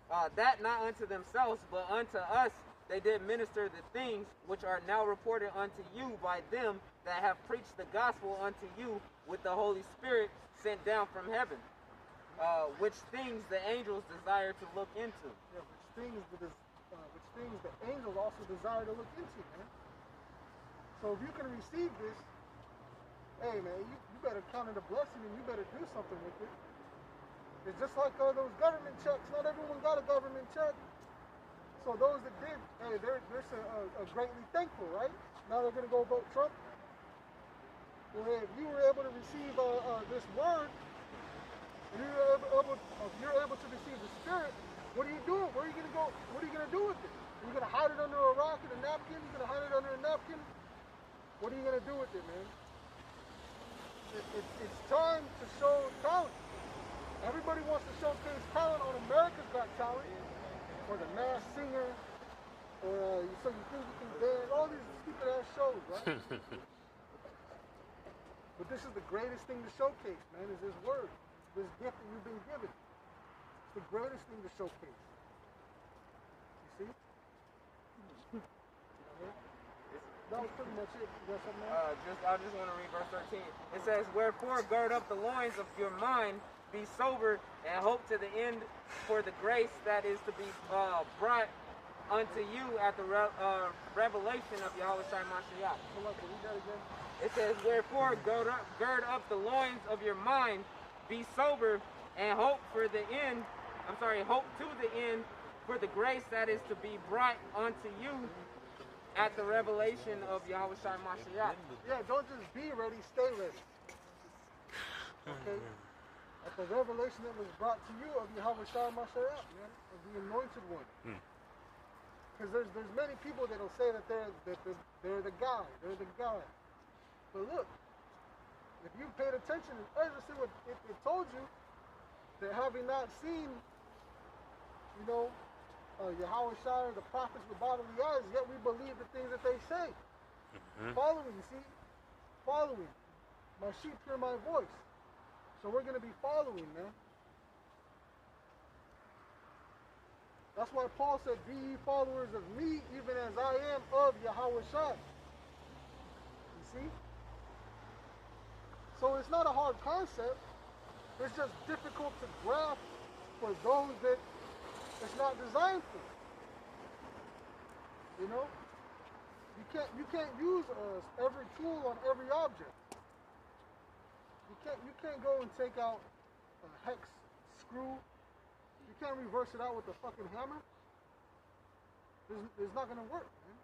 but unto us they did minister the things which are now reported unto you by them that have preached the gospel unto you with the Holy Spirit sent down from heaven, which things the angels desire to look into. Yeah, which things the angels also desire to look into, man. So if you can receive this, hey man, you better count it a blessing and you better do something with it. It's just like those government checks. Not everyone got a government check. So those that did, hey, they're greatly thankful, right? Now they're going to go vote Trump. Well, hey, if you were able to receive this word, it's time to show talent. Everybody wants to showcase talent on America's Got Talent, or The Masked Singer, or So You Think You Can Dance, all these stupid ass shows, right? But this is the greatest thing to showcase, man, is this word, this gift that you've been given. It's the greatest thing to showcase. You see? That was pretty much it. You got something else? I just want to read verse 13. It says, "Wherefore gird up the loins of your mind, be sober, and hope to the end for the grace that is to be brought unto you at the revelation of Yahweh Shai Mashiach." Hold on, can we read that again? It says, "Wherefore gird up the loins of your mind, be sober, and hope for the end." Hope to the end for the grace that is to be brought unto you at the revelation of Yahweh Shai Mashiach. Yeah, don't just be ready, stay ready. Okay? At the revelation that was brought to you of Yahweh Shai Mashiach, man, of the anointed one. Because there's many people that'll say that they're the guy, they're the guy. But look, if you paid attention, Ezra said what it told you, that having not seen, Yahweh Shai, the prophets with bodily eyes, yet we believe the things that they say. Following, see? Following. My sheep hear my voice. So we're going to be following, man. That's why Paul said, "Be ye followers of me, even as I am of Yahweh Shai." You see? So it's not a hard concept. It's just difficult to grasp for those that it's not designed for. You can't use every tool on every object. You can't go and take out a hex screw. You can't reverse it out with a fucking hammer. It's not gonna work, man.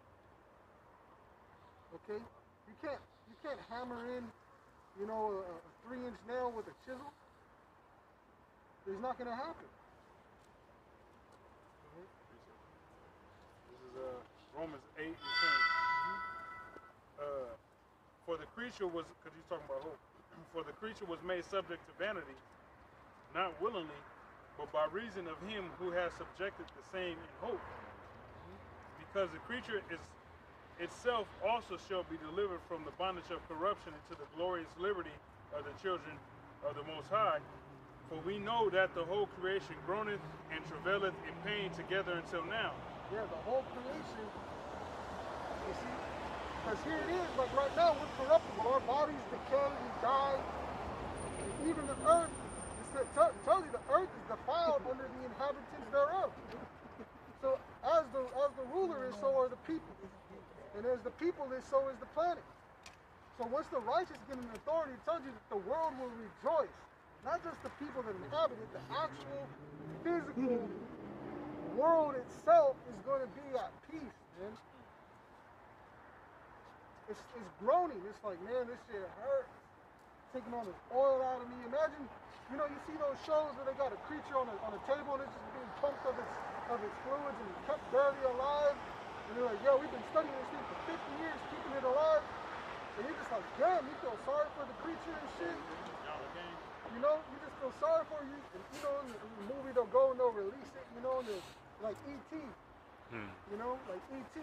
Okay? You can't hammer in, a 3-inch nail with a chisel. It's not gonna happen. This is Romans 8 and 10. For the creature was, because he's talking about hope, for the creature was made subject to vanity, not willingly, but by reason of him who has subjected the same in hope. Because the creature is itself also shall be delivered from the bondage of corruption into the glorious liberty of the children of the Most High. For we know that the whole creation groaneth and travaileth in pain together until now. Yeah, the whole creation, you see? Because here it is, like right now, we're corruptible. Our bodies decay, we die. And even the earth, it tells you the earth is defiled under the inhabitants thereof. So as the ruler is, so are the people. And as the people is, so is the planet. So once the righteous get an authority, it tells you that the world will rejoice. Not just the people that inhabit it, the actual physical world itself is going to be at peace, man. It's groaning. It's like, man, this shit hurts. Taking all this oil out of me. Imagine, you see those shows where they got a creature on a table and it's just being pumped of its fluids and kept barely alive. And they're like, yo, we've been studying this thing for 50 years, keeping it alive. And you're just like, damn, you feel sorry for the creature and shit. You just feel sorry for you. And, in the movie they'll go and they'll release it, and like E.T. Like E.T.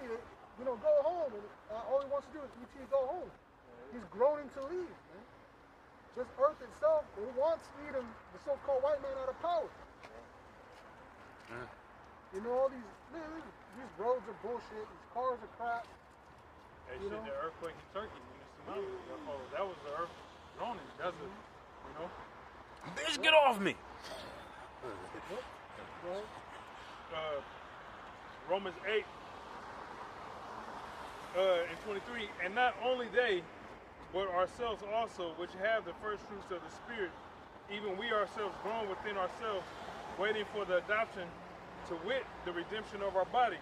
Go home. And all he wants to do is E.T. go home. He's groaning to leave, man. This earth itself, it wants Edom, the so-called white man, out of power. All these roads are bullshit. These cars are crap. Hey, shit, the earthquake in Turkey, when the tsunami was that was the earth groaning. That's it, Bitch, get off me! Romans 8 and 23, and not only they, but ourselves also, which have the first fruits of the Spirit, even we ourselves groan within ourselves, waiting for the adoption, to wit, the redemption of our body.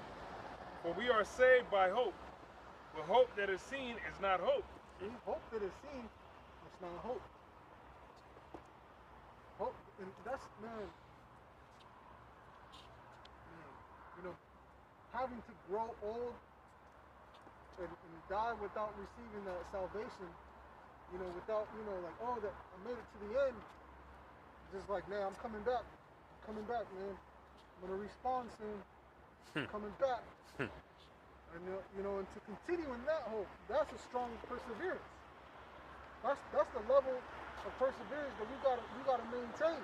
For we are saved by hope. But hope that is seen is not hope. See, hope that is seen, it's not hope. Hope, and that's, man, having to grow old and die without receiving that salvation you know, without, you know, like, oh, that I made it to the end. Just like, man, I'm coming back, man. I'm gonna respawn soon. I'm coming back. And you know, and to continue in that hope, that's a strong perseverance. That's the level of perseverance that we gotta maintain.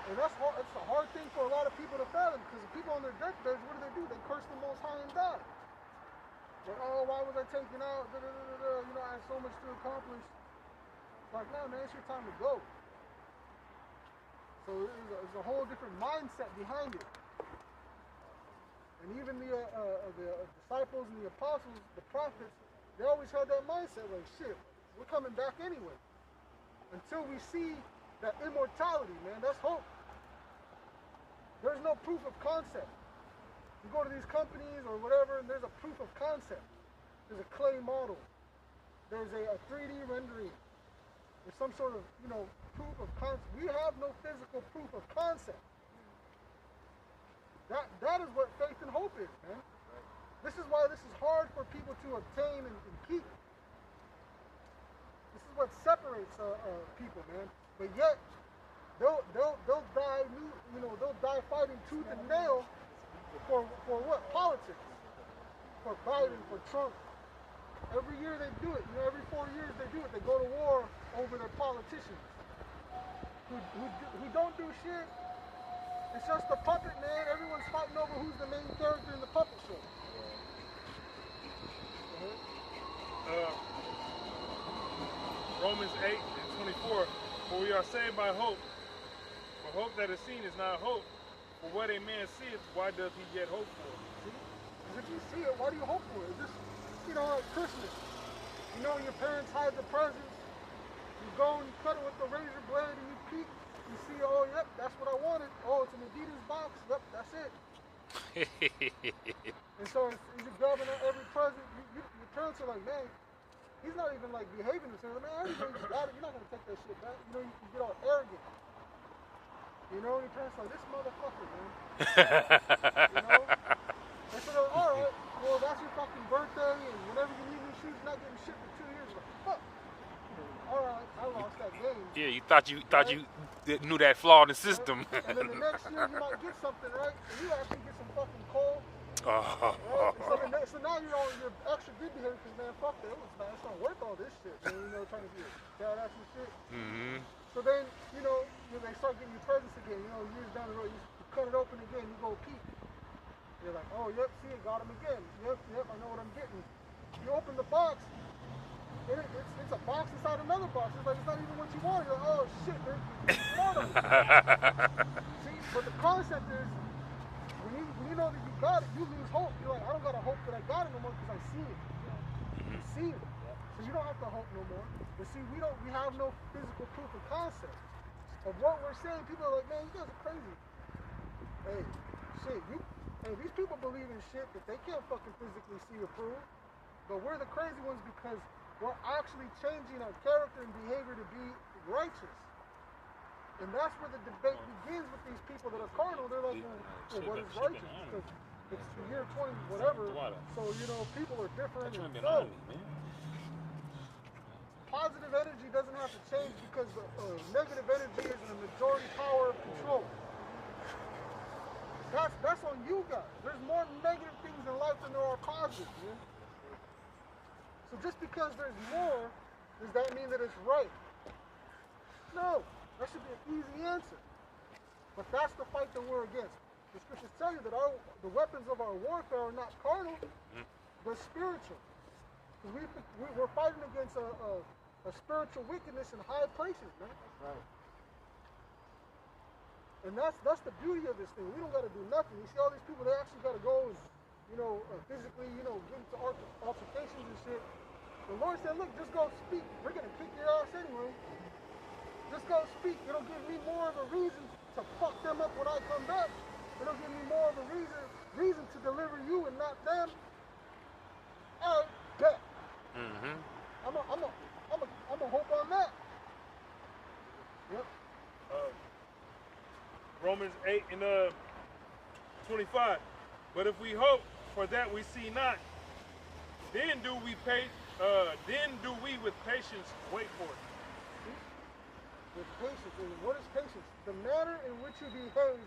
And that's hard. It's a hard thing for a lot of people to fathom, because the people on their deathbeds, what do? They curse the Most High and die. Like, oh, why was I taken out? Da, da, da, da, da. You know, I had so much to accomplish. It's like, no, man, it's your time to go. So there's a whole different mindset behind it. And even the disciples and the apostles, the prophets, they always had that mindset, like, shit, we're coming back anyway. Until we see that immortality, man, that's hope. There's no proof of concept. You go to these companies or whatever, and there's a proof of concept. There's a clay model. There's a 3D rendering. There's some sort of, you know, proof of concept. We have no physical proof of concept. That is what faith and hope is, man. This is why this is hard for people to obtain and keep. This is what separates people, man. But yet, they'll die, they'll die fighting tooth and nail for what? Politics. For Biden, for Trump. Every year they do it. You know, every 4 years they do it. They go to war over their politicians who don't do shit. It's just a puppet, man. Everyone's fighting over who's the main character in the puppet show. Romans 8 and 24. For we are saved by hope. For hope that is seen is not hope. For what a man seeth, why doth he yet hope for? Because if you see it, why do you hope for it? It's just, you know, like Christmas. You know, your parents hide the presents. You go and you cut it with the razor blade and you peek. You see, oh, yep, that's what I wanted. Oh, it's an Adidas box. Yep, that's it. And so as you're grabbing at every present, your parents are like, man, he's not even like behaving himself. Man, everything you got it. You're not going to take that shit back. You know, you get all arrogant. You know, your parents are like, this motherfucker, man. You know? And so they're like, all right, well, that's your fucking birthday, and whenever you need new shoes, you're not getting shit for 2 years. Like, fuck. All right, I lost that game. Yeah, you thought you knew that flaw in the system. And then the next year you might get something, right? And you actually get some fucking coal. Oh. Right? So now you're extra good behavior because, man, fuck that. It's not worth all this shit. Man, you know, trying to be a badass and shit. Mm-hmm. So then, you know, they start getting you presents again. You know, years down the road, you cut it open again, you go peek. You're like, oh, yep, see, it got him again. Yep, I know what I'm getting. You open the box, and it's a box inside another box. It's like, it's not even what you want. You're like, oh, shit, there's more of it. See, but the concept is, when you know that you got it, you lose hope. You're like, I don't got to hope that I got it no more because I see it. You see it. So you don't have to hope no more. But see, we have no physical proof of concept of what we're saying. People are like, man, you guys are crazy. Hey, shit, these people believe in shit that they can't fucking physically see or prove. But we're the crazy ones because we're actually changing our character and behavior to be righteous. And that's where the debate begins with these people that are carnal. They're like, well, what is righteous? Because it's the year 20 whatever. So, you know, people are different. And so, positive energy doesn't have to change because negative energy is in the majority power of control. That's on you guys. There's more negative things in life than there are positives, man. So just because there's more, does that mean that it's right? No. That should be an easy answer. But that's the fight that we're against. The scriptures tell you that the weapons of our warfare are not carnal, but spiritual. Because we're fighting against a spiritual wickedness in high places, man. That's right. And that's the beauty of this thing. We don't got to do nothing. You see all these people, they actually got to go and, you know, physically, you know, get into altercations and shit. The Lord said, look, just go speak. We're going to kick your ass anyway. Just go speak. It'll give me more of a reason to fuck them up when I come back. It'll give me more of a reason to deliver you and not them. All right, bet. Mm-hmm. I'm a hope on that. Yep. Romans 8 and 25. But if we hope for that we see not, then do we Then do we with patience wait for it. With patience. And what is patience? The manner in which you behave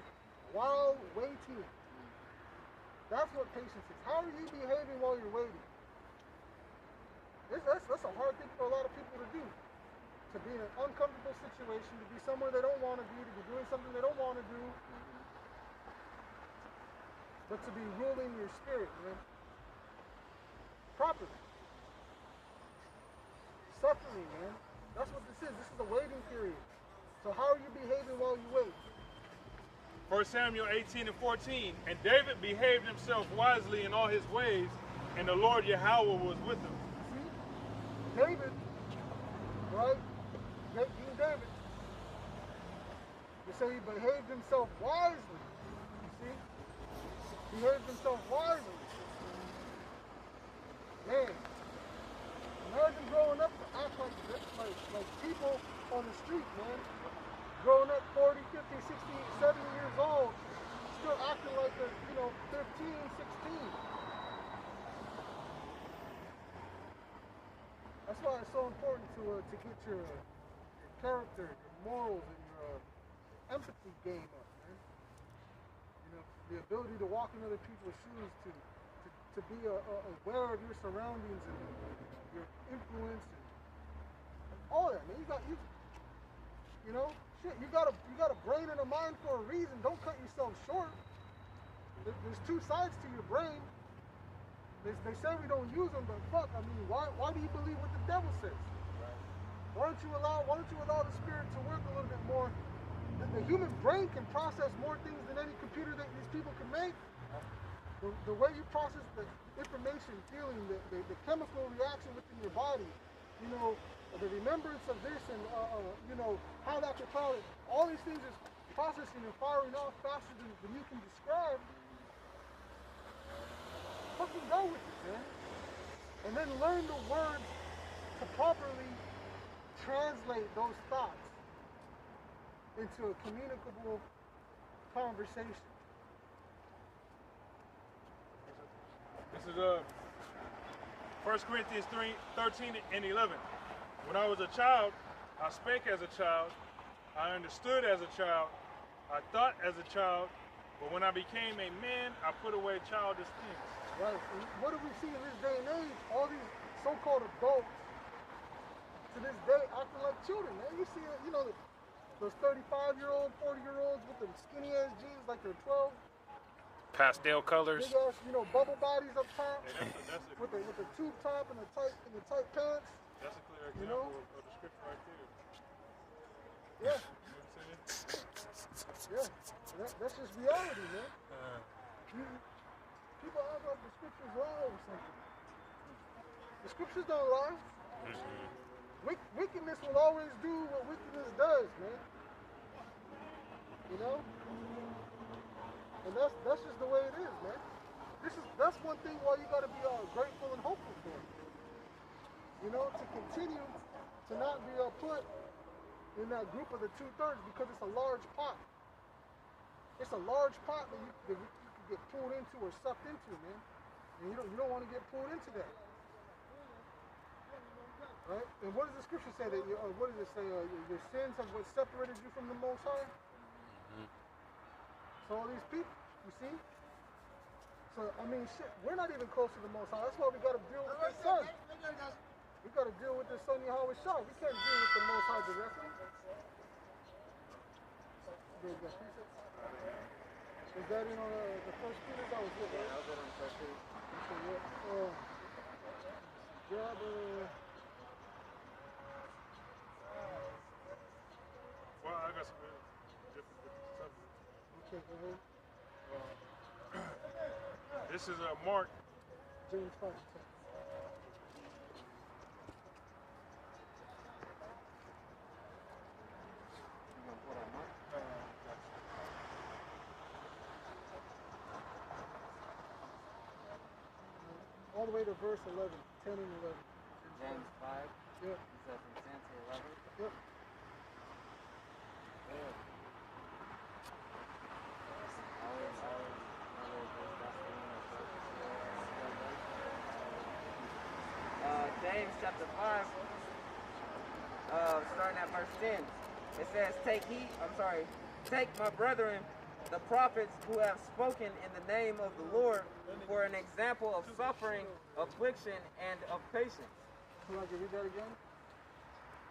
while waiting. That's what patience is. How are you behaving while you're waiting? That's a hard thing for a lot of people to do. To be in an uncomfortable situation, to be somewhere they don't want to be doing something they don't want to do. But to be ruling your spirit, man. Properly. Suffering, man. That's what this is. This is a waiting period. So how are you behaving while you wait? 1 Samuel 18 and 14. And David behaved himself wisely in all his ways, and the Lord Yahweh was with him. See? David, right? King David. You say he behaved himself wisely. You see? Behaved himself wisely. Man. Imagine growing up to act like people on the street, man. Growing up 40, 50, 60, 70 years old, still acting like they're, 15, 16. That's why it's so important to get your character, your morals, and your empathy game up, man. The ability to walk in other people's shoes, to be aware of your surroundings and your influence and all that, man. You got a brain and a mind for a reason. Don't cut yourself short. There's two sides to your brain. They say we don't use them, but fuck, I mean, why do you believe what the devil says? Why don't you allow the spirit to work a little bit more? The human brain can process more things than any computer that these people can make. The way you process the information, feeling, the chemical reaction within your body, the remembrance of this and, how that can play, all these things is processing and firing off faster than you can describe. Fucking go with it, man. And then learn the words to properly translate those thoughts into a communicable conversation. This is 1 Corinthians 13 and 11. When I was a child, I spake as a child, I understood as a child, I thought as a child, but when I became a man, I put away childish things. Right. And what do we see in this day and age? All these so-called adults to this day acting like children, man. You see, those 35-year-old, 40-year-olds with them skinny ass jeans like they're 12. Pastel colors. Big ass, bubble bodies up top. That's a, with the tube top and the tight pants. that's a clear example of the scripture right there. Yeah. You know what I'm saying? Yeah. That's just reality, man. People act like the scriptures lie or something. The scriptures don't lie. Wickedness will always do what wickedness does, man. And that's just the way it is, man. That's one thing why you gotta be grateful and hopeful for it. To continue to not be put in that group of the 2/3 because it's a large pot. It's a large pot that you can get pulled into or sucked into, man. And you don't want to get pulled into that. Right? And what does the scripture say? What does it say? Your sins have what separated you from the Most High? So all these people, you see? So, I mean, shit, we're not even close to the Most High. That's why we got to deal with this son. We got to deal with this son Yahweh Shah. We can't deal with the Most High directly. Is that in on the first Peter? That was it, right? Yeah, I was on first Peter. Grab Well, I got some different subjects. Okay, go ahead. This is Mark. James 5. All the way to verse 11, 10 and 11. James 5. Yep. Is that from 10 to 11? Yep. They chapter 5, starting at verse 10. It says, take my brethren, the prophets who have spoken in the name of the Lord, for an example of suffering, affliction, and of patience. Can I read that again?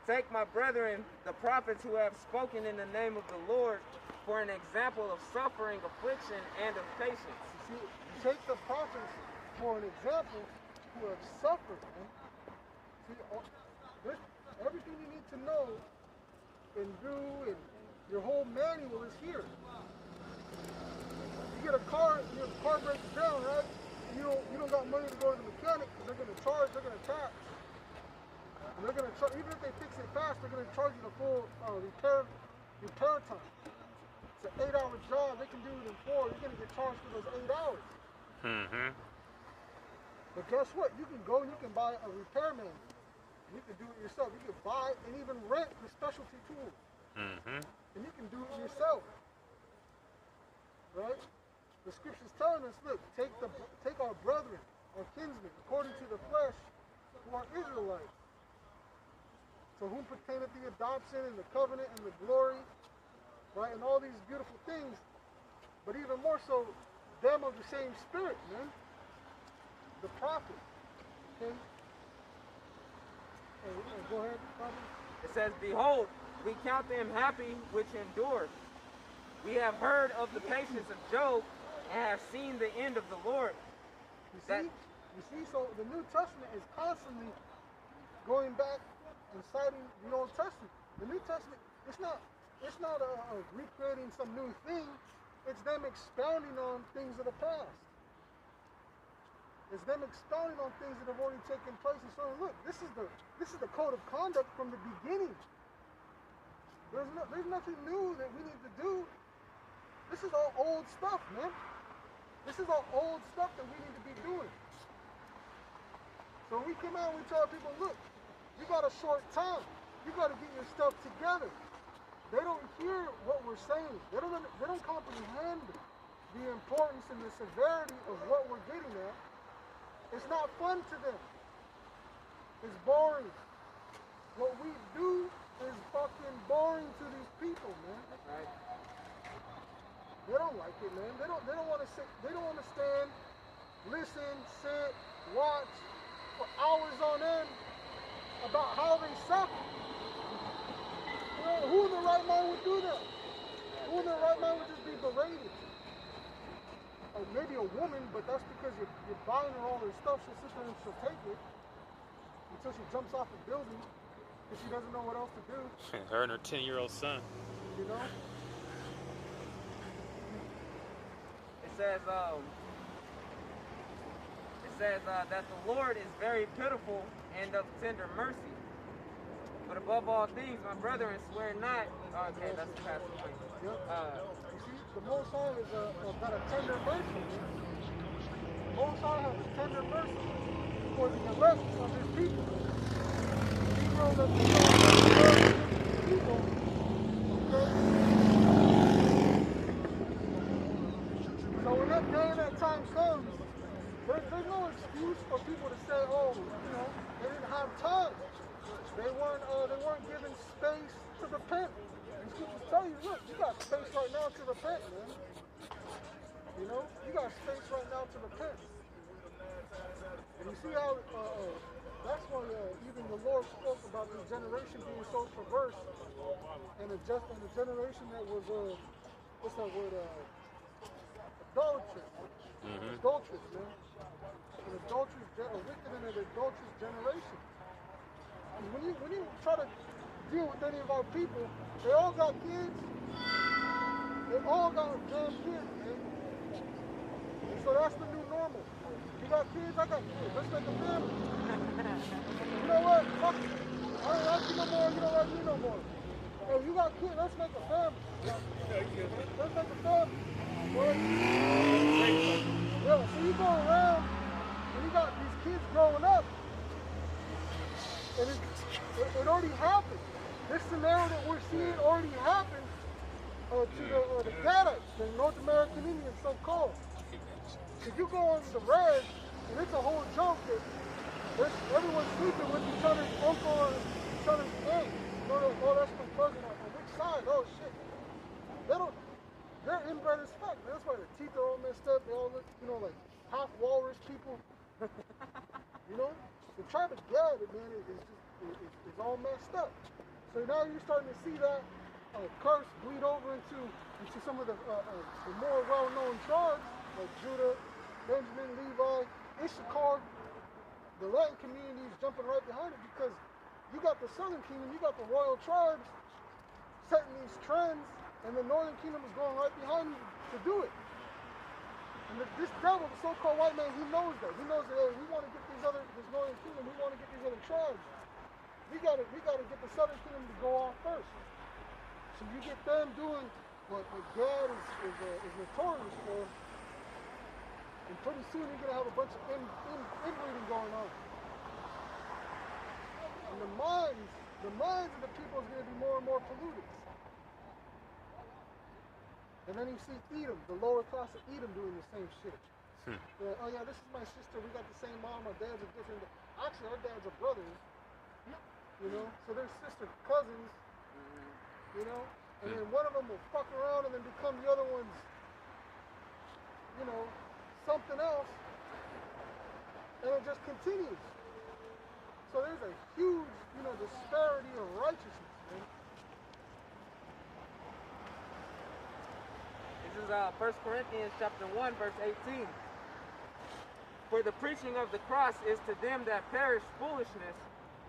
Take my brethren, the prophets who have spoken in the name of the Lord, for an example of suffering, affliction, and of patience. You see, take the prophets for an example who have suffered. Man. See, everything you need to know and do, and your whole manual is here. You get a car, your car breaks down, right? You don't got money to go to the mechanic because they're gonna charge, they're gonna tax. And they're gonna charge, even if they fix it fast, they're gonna charge you the full repair time. It's an 8-hour job, they can do it in 4, you're gonna get charged for those 8 hours. Mm-hmm. But guess what? You can go and you can buy a repairman. You can do it yourself. You can buy and even rent the specialty tools. Mm-hmm. And you can do it yourself. Right? The scripture's telling us, look, take our brethren, our kinsmen, according to the flesh, who are Israelites. To whom pertaineth the adoption and the covenant and the glory, right? And all these beautiful things. But even more so, them of the same spirit, man. The prophet. Okay? Go ahead, prophet. It says, behold, we count them happy which endure. We have heard of the patience of Job and have seen the end of the Lord. You see, so the New Testament is constantly going back and citing the Old Testament. The New Testament, it's not recreating some new thing. It's them expounding on things of the past. It's them expounding on things that have already taken place and saying, look, this is the code of conduct from the beginning. There's nothing new that we need to do. This is all old stuff, man. This is all old stuff that we need to be doing. So we come out and we tell people, look, you got a short time. You got to get your stuff together. They don't hear what we're saying. They don't comprehend the importance and the severity of what we're getting at. It's not fun to them. It's boring. What we do is fucking boring to these people, man. Right. They don't like it, man. They don't want to sit. They don't want to stand, listen, sit, watch for hours on end about how they suffer. You know, who in the right mind would do that? Who in the right mind would just be berated? Or maybe a woman, but that's because you're buying her all her stuff. She'll sit there and she'll take it until she jumps off a building because she doesn't know what else to do. Her and her 10-year-old son. You know? It says that the Lord is very pitiful and of tender mercy. But above all things, my brethren, swear not. Okay, that's the passage. Yep. You see, the Most High is got a tender mercy. The Most High has a tender mercy for the elect of His people. He knows that His people. Okay? So when that day and that time comes, there's no excuse for people to say, oh, you know, they didn't have time. They weren't given space to repent. And scriptures tell you, look, you got space right now to repent, man. You know, you got space right now to repent. And you see how that's why even the Lord spoke about the generation being so perverse, and a generation that was what's that word? Adulterous. Mm-hmm. Adulterous, man. A wicked and an adulterous generation. When you try to deal with any of our people, they all got kids. They all got damn kids, man. And so that's the new normal. You got kids, I got kids. Let's make a family. You know what? Fuck it. I don't like you no more, you don't like me no more. Hey, you got kids, let's make a family. Let's make a family. Boy. Yeah, so you go around and you got these kids growing up. And it already happened. This scenario that we're seeing already happened to the Gadites, the North American Indians, so-called. If you go on the res, and it's a whole joke that Everyone's sleeping with each other's uncle or each other's aunt. You know, like, oh, that's my cousin. On which side? Oh, shit. They're inbred as fuck. That's why their teeth are all messed up. They all look, you know, like half walrus people. You know? The tribe of Gad, man, is all messed up. So now you're starting to see that curse bleed over into some of the more well-known tribes, like Judah, Benjamin, Levi, Issachar. The Latin community is jumping right behind it because you got the southern kingdom, you got the royal tribes setting these trends, and the northern kingdom is going right behind you to do it. And this devil, the so-called white man, he knows that. He knows that, hey, we want to get this northern kingdom, we want to get these other tribes. We gotta get the southern kingdom to go off first. So you get them doing what God is notorious for, and pretty soon you're gonna have a bunch of inbreeding going on. And the minds of the people is gonna be more and more polluted. And then you see Edom, the lower class of Edom, doing the same shit. Oh yeah, this is my sister. We got the same mom. Our dads are different. Actually, our dads are brothers. You know, so they're sister cousins. You know, and then one of them will fuck around and then become the other one's, you know, something else, and it just continues. So there's a huge, you know, disparity of righteousness, man. This is 1 Corinthians chapter 1, verse 18. For the preaching of the cross is to them that perish foolishness,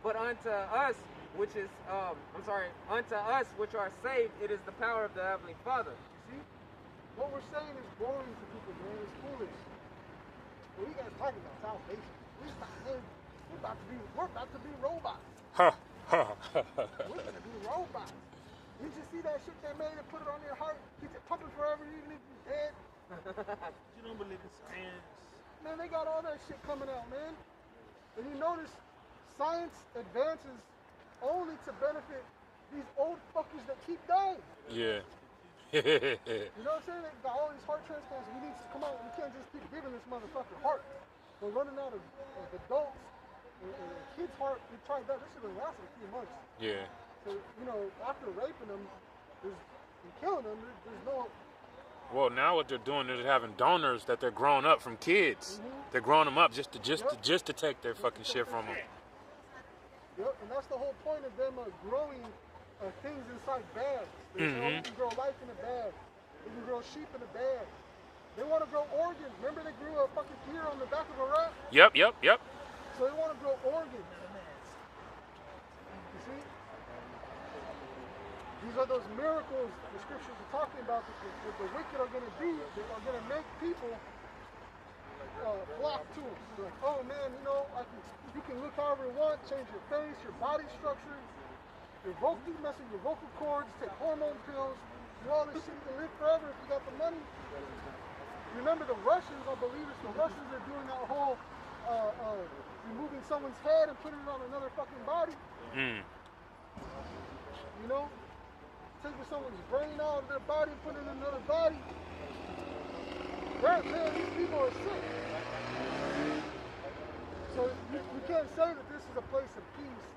but unto us which are saved, it is the power of the Heavenly Father. You see? What we're saying is boring to people, man. It's foolish. What are you guys talking about? Salvation. We're about to be robots. We're gonna be robots. Did you see that shit they made and put it on your heart? Keep it pumping forever even if you're dead. You don't believe in science? Man, they got all that shit coming out, man. And you notice science advances only to benefit these old fuckers that keep dying. Yeah. You know what I'm saying? They got all these heart transplants. We need to come out. We can't just keep giving this motherfucker heart. We're running out of adults and kids' heart. We tried that. This shit only lasted a few months. Yeah. So, you know, after raping them and killing them, there's no... Well, now what they're doing is having donors that they're growing up from kids. They're growing them up just to take their fucking shit from them. Yep, and that's the whole point of them growing things inside bags. They say, oh, we can grow life in a bag. We can grow sheep in a bag. They want to grow organs. Remember they grew a fucking ear on the back of a rat? Yep. So they want to grow organs. You see? These are those miracles the scriptures are talking about that the wicked are going to do. They are going to make people flock to them. They're like, oh man, you know, you can look however you want, change your face, your body structure, mess with your vocal cords, take hormone pills, do all this shit. You can live forever if you got the money. Remember the Russians are believers. The Russians are doing that whole removing someone's head and putting it on another fucking body. You know? Taking someone's brain out of their body and putting it in another body. Man, these people are sick. So you can't say that this is a place of peace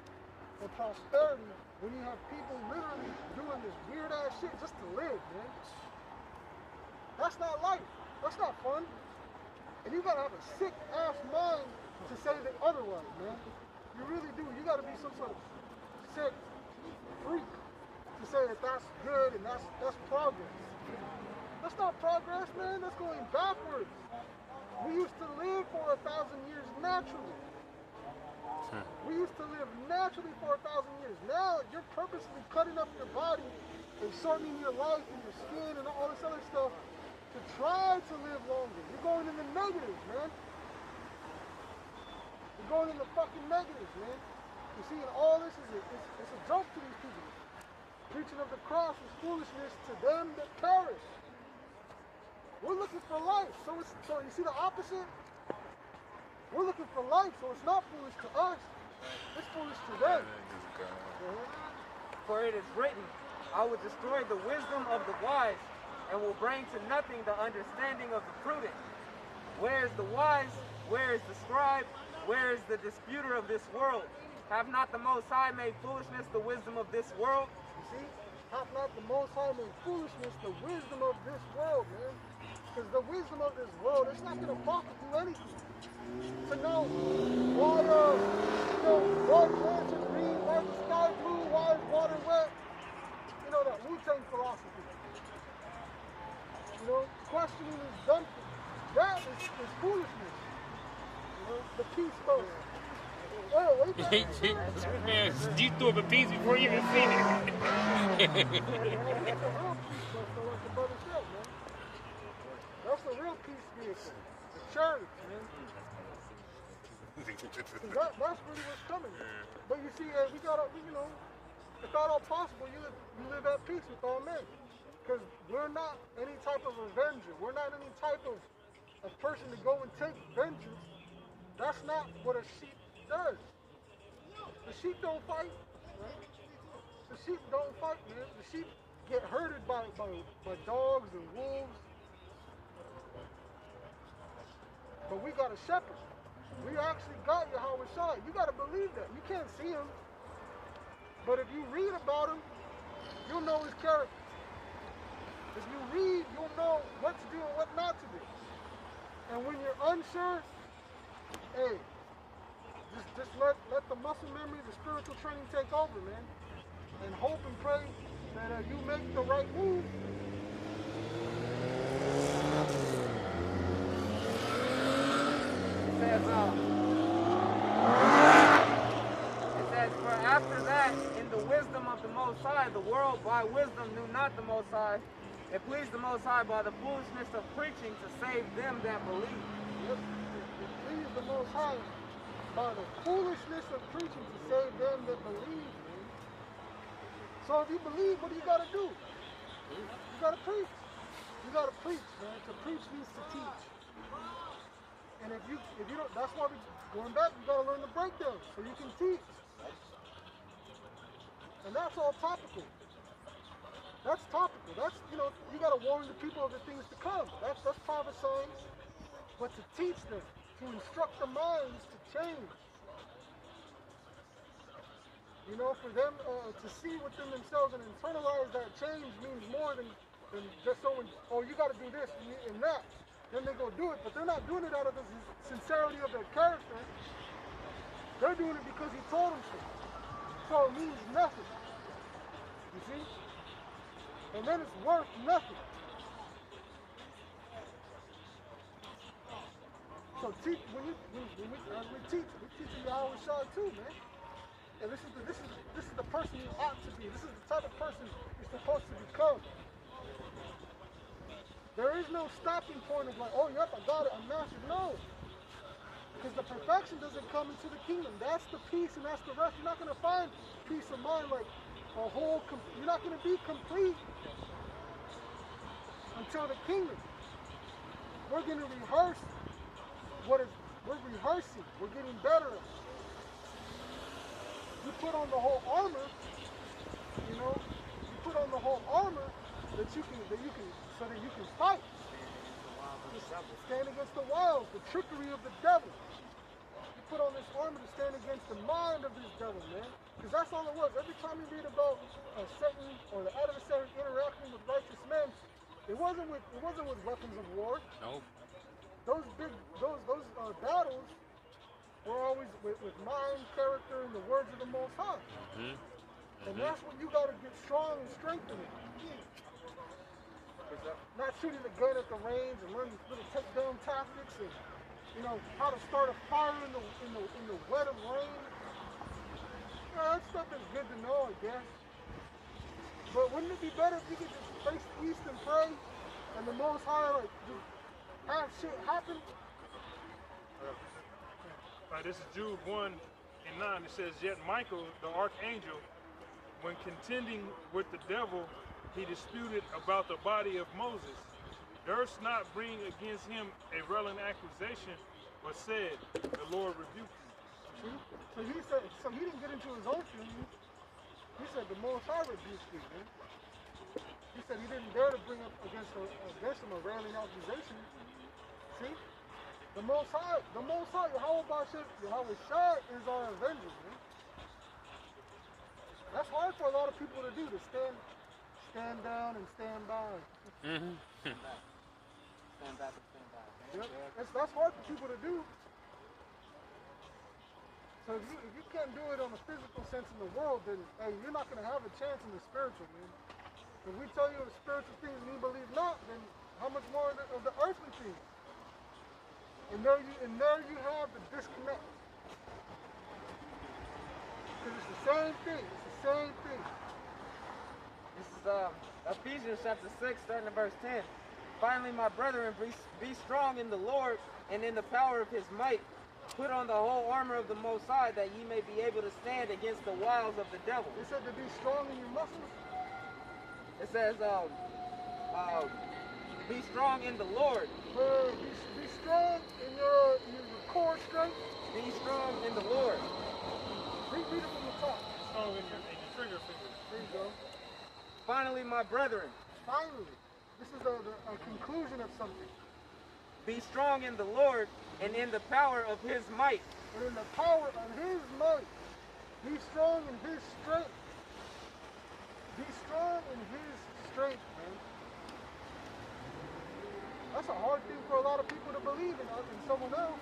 and prosperity when you have people literally doing this weird ass shit just to live, man. That's not life. That's not fun. And you gotta have a sick ass mind to say that otherwise, man. You really do. You gotta be some sort of sick freak to say that that's good and that's progress. That's not progress, man. That's going backwards. We used to live for 1,000 years naturally. We used to live naturally for 1,000 years. Now you're purposely cutting up your body and shortening your life and your skin and all this other stuff to try to live longer. You're going in the negatives, man. You're going in the fucking negatives, man. You see, and all this is it's a joke to these people. Preaching of the cross is foolishness to them that perish. We're looking for life. So you see the opposite? We're looking for life, so it's not foolish to us. It's foolish to them. For it is written, I will destroy the wisdom of the wise and will bring to nothing the understanding of the prudent. Where is the wise? Where is the scribe? where is the disputer of this world? Have not the Most High made foolishness the wisdom of this world? You see? Have not the Most High made foolishness the wisdom of this world, man? Because the wisdom of this world, it's not going to profit you anything. To know why, why plants are green, why is the sky blue, why is water wet? You know, that Wu-Tang philosophy. You know, questioning is dumb. That is foolishness. You know, the peace post. Oh, wait a minute. Man, you threw up a piece before you even seen it. That's a real peace post, though, like the brother said, man. That's a real peace vehicle. The church, man. That's really what's coming. But you see, we gotta, you know, if at all possible, you live at peace with all men. Because we're not any type of avenger. We're not any type of person to go and take vengeance. That's not what a sheep does. The sheep don't fight. Right? The sheep don't fight, man. The sheep get herded by dogs and wolves. But we got a shepherd. We actually got Yahweh Shai. You got to believe that. You can't see him. But if you read about him, you'll know his character. If you read, you'll know what to do and what not to do. And when you're unsure, hey, just let the muscle memory, the spiritual training take over, man. And hope and pray that you make the right move. It says, for after that, in the wisdom of the Most High, the world by wisdom knew not the Most High. It pleased the Most High by the foolishness of preaching to save them that believe. Yep. It pleased the Most High by the foolishness of preaching to save them that believe, man. So if you believe, what do you got to do? You got to preach. You got to preach, man. To preach means to teach. And if you don't, that's why going back, you got to learn the breakdowns so you can teach. And that's all topical. That's topical. That's, you know, you got to warn the people of the things to come. That's prophesying. But to teach them, to instruct the minds to change. You know, for them to see within themselves and internalize that change means more than just someone, oh, you got to do this and that. Then they go do it, but they're not doing it out of the sincerity of their character. They're doing it because he told them so. So it means nothing. You see? And then it's worth nothing. So teach, when we teach Yahweh Shai too, man. And this is the person you ought to be. This is the type of person you're supposed to become. There is no stopping point of like, oh, yep, I got it, I'm mastered. No. Because the perfection doesn't come into the kingdom. That's the peace and that's the rest. You're not going to find peace of mind like a whole, you're not going to be complete until the kingdom. We're going to rehearse we're rehearsing. We're getting better at it. You put on the whole armor, you know, you put on the whole armor so that you can fight. Stand against the wiles, the trickery of the devil. You put on this armor to stand against the mind of this devil, man. Because that's all it was. Every time you read about Satan or the adversary interacting with righteous men, it wasn't with weapons of war. Nope. Those battles were always with mind, character, and the words of the Most High. Mm-hmm. And that's what you got to get strong and strengthened in. Not shooting the gun at the range and learning little takedown tactics and, you know, how to start a fire in the wet of rain. You know, that stuff is good to know, I guess. But wouldn't it be better if you could just face east and pray and the Most High, like, just have shit happen? This is Jude 1:9. It says, yet Michael, the archangel, when contending with the devil, he disputed about the body of Moses. Durst not bring against him a railing accusation, but said, the Lord rebuked you. So he didn't get into his own feelings. He said the Most High rebuked you, man. He said he didn't dare to bring up against him a railing accusation. See? The Most High, Yahweh Shai is our avenger, man. That's hard for a lot of people to do, to stand down and stand by. Mm-hmm. Stand back and stand by. Yep. That's hard for people to do. So if you can't do it on a physical sense in the world, then hey, you're not gonna have a chance in the spiritual, man. If we tell you the spiritual things and you believe not, then how much more of the earthly things? And there you have the disconnect. Because it's the same thing. It's the same thing. This is Ephesians chapter 6, starting at verse 10. Finally, my brethren, be strong in the Lord and in the power of his might. Put on the whole armor of the Most High, that ye may be able to stand against the wiles of the devil. It said to be strong in your muscles. It says, be strong in the Lord. Be strong in your core strength. Be strong in the Lord. Read it from the top. Strong in your trigger finger. There you go. Finally, my brethren. Finally. This is a conclusion of something. Be strong in the Lord and in the power of his might. And in the power of his might. Be strong in his strength. Be strong in his strength, man. That's a hard thing for a lot of people to believe in someone else.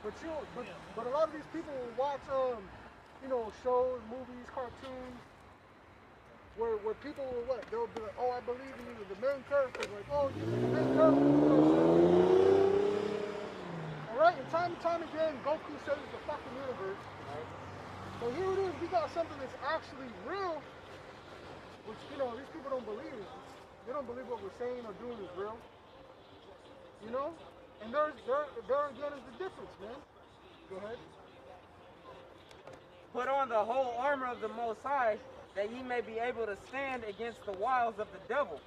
But a lot of these people will watch shows, movies, cartoons, where people will what? They'll be like, oh, I believe in you. The main character's like, oh, you're the main character. Alright, and time again, Goku saves the fucking universe. Right? So here it is, we got something that's actually real, which, these people don't believe it. They don't believe what we're saying or doing is real. And there again is the difference, man. Go ahead. Put on the whole armor of the Most High, that ye may be able to stand against the wiles of the devil.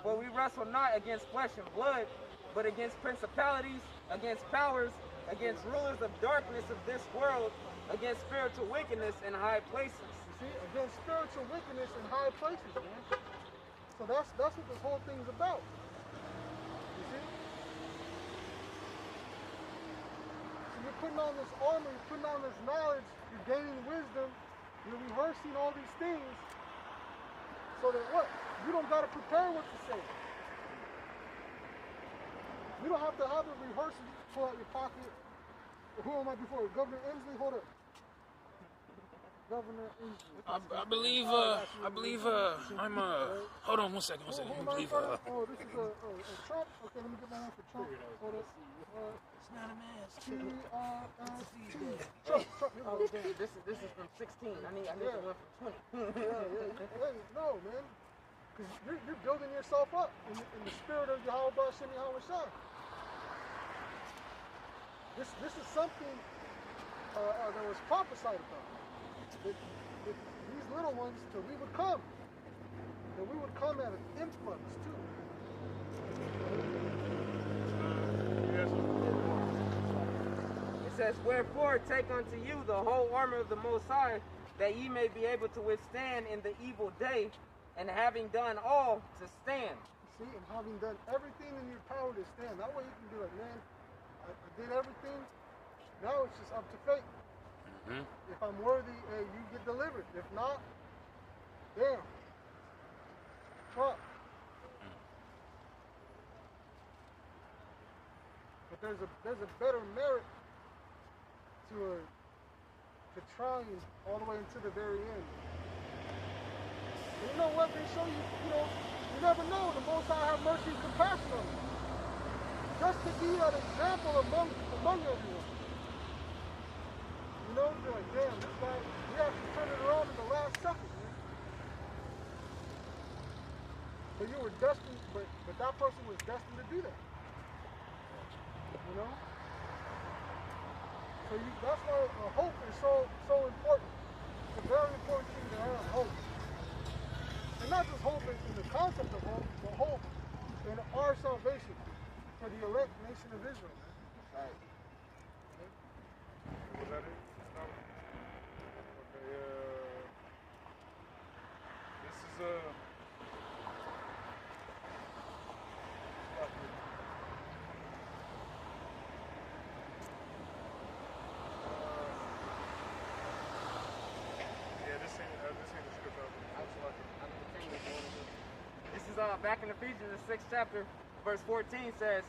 For we wrestle not against flesh and blood, but against principalities, against powers, against rulers of darkness of this world, against spiritual wickedness in high places. You see, against spiritual wickedness in high places, man. So that's what this whole thing's about. You see? So you're putting on this armor, you're putting on this knowledge, you're gaining wisdom, you're rehearsing all these things, so that what? You don't got to prepare what to say. You don't have to have a rehearsal, pull out your pocket. Who am I before? Governor Inslee? Hold up. Governor Inslee. I believe, I'm, hold on one second. Oh, this is a Trump? Okay, let me get my one for Trump. Hold up. It's not a mask. T-R-S-T. Trump. Oh, damn, this is from 16. I need the one from 20. Hey, no, man. Because you're building yourself up in the spirit of Yahweh B'Shem Yahweh Shai. This is something that was prophesied about. That these little ones, that we would come. That we would come at an influx, too. It says, wherefore take unto you the whole armor of the Most High, that ye may be able to withstand in the evil day, and having done all, to stand. See, and having done everything in your power to stand. That way you can be like, man, I did everything. Now it's just up to fate. Mm-hmm. If I'm worthy, hey, you get delivered. If not, damn. Fuck. But there's a better merit to trying all the way into the very end. And you know what? They show you, you never know. The Most High have mercy and compassion on you. Just to be an example among everyone. You're like, damn, this guy, we have to turn it around in the last second, man. But you were destined, but that person was destined to do that. So that's why hope is so important. It's a very important thing to have hope. And not just hope in the concept of hope, but hope in our salvation for the elect nation of Israel. Right. Was that it? No? Okay, this is back in Ephesians, the 6th chapter, verse 14 says,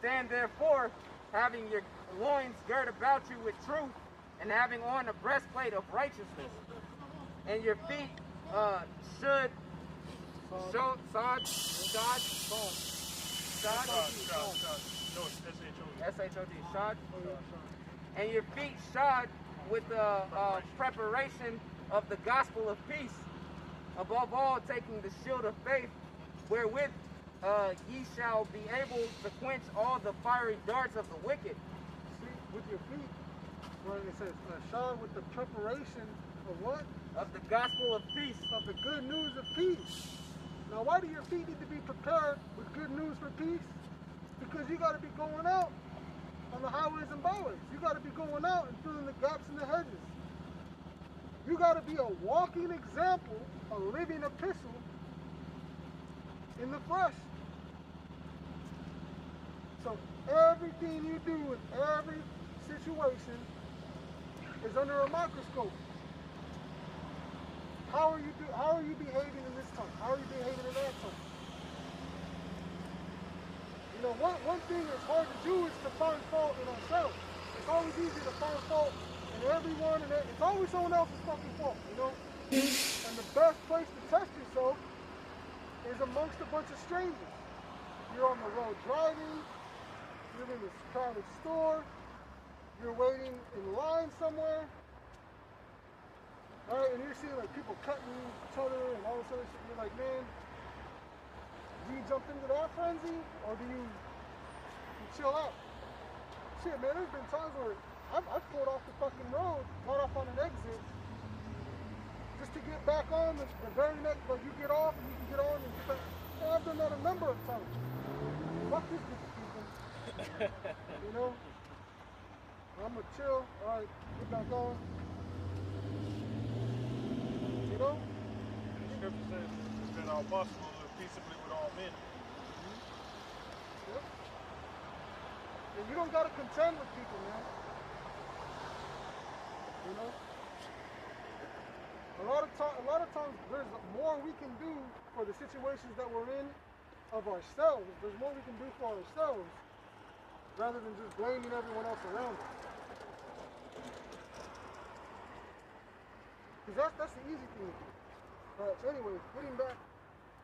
"Stand therefore, having your loins girt about you with truth, and having on a breastplate of righteousness, and your feet should show shod. No, it's S-H-O-D. S-H-O-D, shod, and your feet shod with the preparation of the gospel of peace. Above all, taking the shield of faith, wherewith ye shall be able to quench all the fiery darts of the wicked." See, with your feet, where it says, shod with the preparation of what? Of the gospel of peace. Of the good news of peace. Now, why do your feet need to be prepared with good news for peace? Because you got to be going out on the highways and byways. You got to be going out and filling the gaps in the hedges. You got to be a walking example, a living epistle in the flesh. So everything you do in every situation is under a microscope. How are you behaving in this time? How are you behaving in that time? You know, one thing that's hard to do is to find fault in ourselves. It's always easy to find fault in everyone, and it's always someone else's fucking fault, you know? And the best place to test yourself is amongst a bunch of strangers. You're on the road driving, you're in this crowded store, you're waiting in line somewhere, all right, and you're seeing like people cutting each other and all this other shit. You're like, man, do you jump into that frenzy or do you chill out? Shit, man, there's been times where I've pulled off the fucking road, got off on an exit, just to get back on the very next, like you get off and you can get on and get back. Man, I've done that a number of times. Fuck this group of people. You know? I'm gonna chill, alright, get back on. You know? The scripture says it's been all possible to live peaceably with all men. Yep. And you don't gotta contend with people, man. You know? A lot of times there's more we can do for the situations that we're in of ourselves. There's more we can do for ourselves rather than just blaming everyone else around us. Because that's the easy thing to do. But anyway, getting back,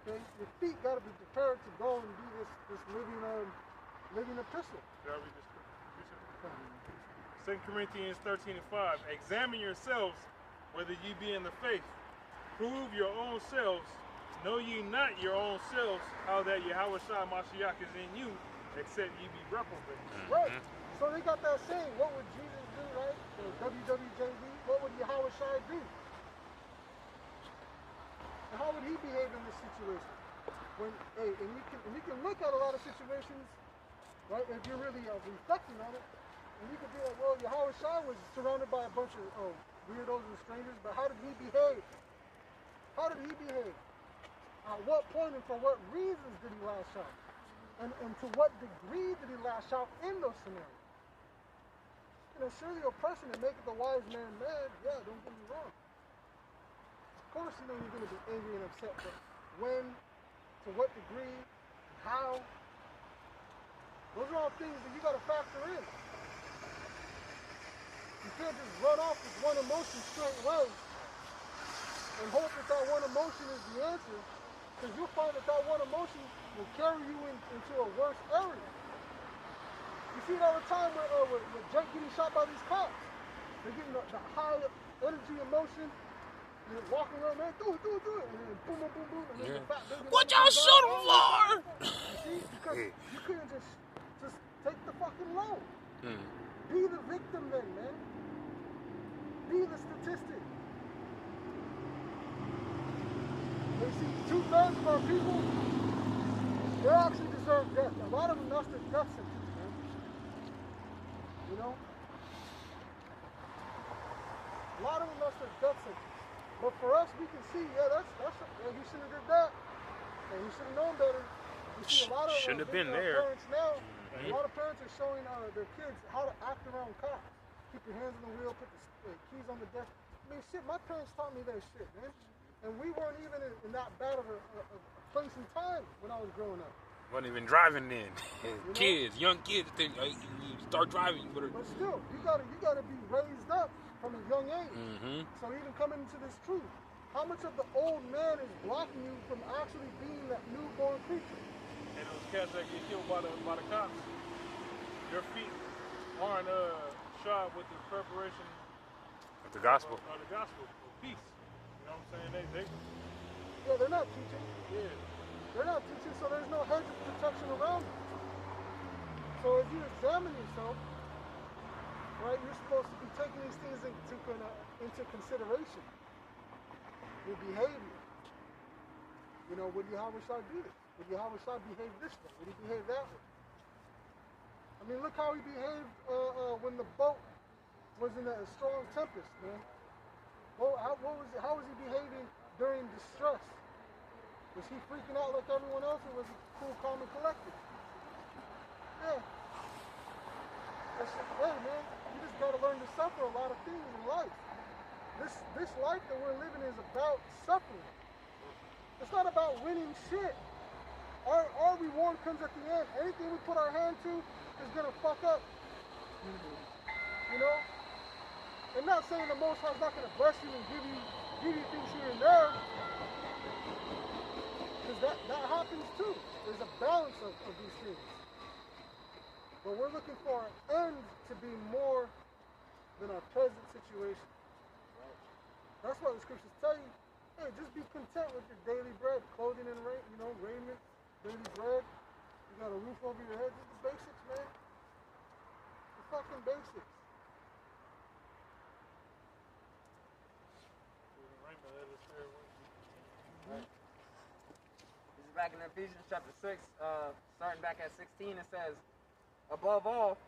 okay, your feet got to be prepared to go and be this living epistle. Did I read this scripture? 2 Corinthians 13:5. Examine yourselves whether ye be in the faith. Prove your own selves. Know ye not your own selves how that Yahweh Shai Mashiach is in you, except ye be reprobate. Right. So they got that saying, what would Jesus do, right? Or WWJD, what would Yahweh Shai do? And how would he behave in this situation? And you can look at a lot of situations, right, if you're really reflecting on it, and you could be like, well, Yahweh Shai was surrounded by a bunch of weirdos and strangers, but how did he behave? How did he behave? At what point and for what reasons did he lash out? And to what degree did he lash out in those scenarios? You know, sure, the oppression and making the wise man mad, yeah, don't get me wrong. Of course, you know, you're going to be angry and upset, but when, to what degree, how, those are all things that you got to factor in. You can't just run off with one emotion straight away and hope that one emotion is the answer, because you'll find that one emotion will carry you into a worse area. You see it all the time with Jake getting shot by these cops. They're getting the high energy emotion. You're walking around, man, do it. And then boom, boom, boom, boom. And then the fat baby. What y'all shoot him for? See, because you couldn't just take the fucking load. Be the victim then, man. Be the statistic. You see, 2/3 of our people, they actually deserve death. A lot of them lost their death sentence, man. You know? A lot of them lost their death sentence. But for us, we can see, yeah, he shouldn't have did that. And he should have known better. You see a lot of shouldn't have been there. Parents now, a lot of parents are showing their kids how to act around cops. Keep your hands on the wheel, put the keys on the desk. I mean, shit, my parents taught me that shit, man. And we weren't even in that bad of a place in time when I was growing up. Wasn't even driving then. know? Kids, young kids, think you start driving, you better. But still, you gotta be raised up from a young age. Mm-hmm. So even coming into this truth, how much of the old man is blocking you from actually being that newborn creature? And those cats that get killed by the cops, their feet aren't shod with the preparation Of the gospel. of the gospel of peace. You know what I'm saying? They Yeah, they're not teaching. yeah. They're not teaching, so there's no hedge of protection around you. So if you examine yourself, right, you're supposed to be taking these things into consideration. Your behavior. You know, would Yahweh Shai do this? Would Yahweh Shai behave this way? Would he behave that way? I mean, look how he behaved when the boat was in a strong tempest, man. Well, how was he behaving during distress? Was he freaking out like everyone else, or was he cool, calm, and collected? Yeah. Hey, man, you just gotta learn to suffer a lot of things in life. This life that we're living is about suffering. It's not about winning shit. Our reward comes at the end. Anything we put our hand to is gonna fuck up. You know? And not saying the Most High's not gonna bless you and give you things here and there. Because that happens too. There's a balance of these things. But we're looking for an end to be more than our present situation. That's why the scriptures tell you, hey, just be content with your daily bread, clothing and raiment, daily bread. You got a roof over your head. Just the basics, man. The fucking basics. This is back in Ephesians chapter 6, starting back at 16, it says, above all,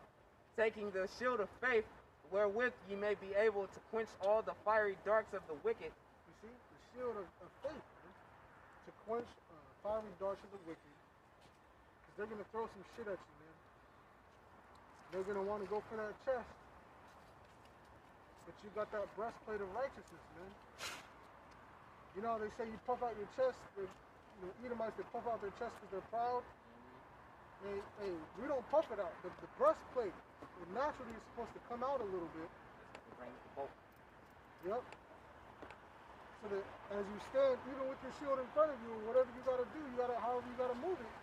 taking the shield of faith, wherewith ye may be able to quench all the fiery darts of the wicked. You see, the shield of faith, man, to quench fiery darts of the wicked. Because they're going to throw some shit at you, man. They're going to want to go for that chest. But you got that breastplate of righteousness, man. You know, they say you puff out your chest. Edomites, they puff out their chest because they're proud. Hey, we don't puff it out. The breastplate, naturally is supposed to come out a little bit. Yep. So that as you stand, even with your shield in front of you, or whatever you gotta do, however you gotta move it,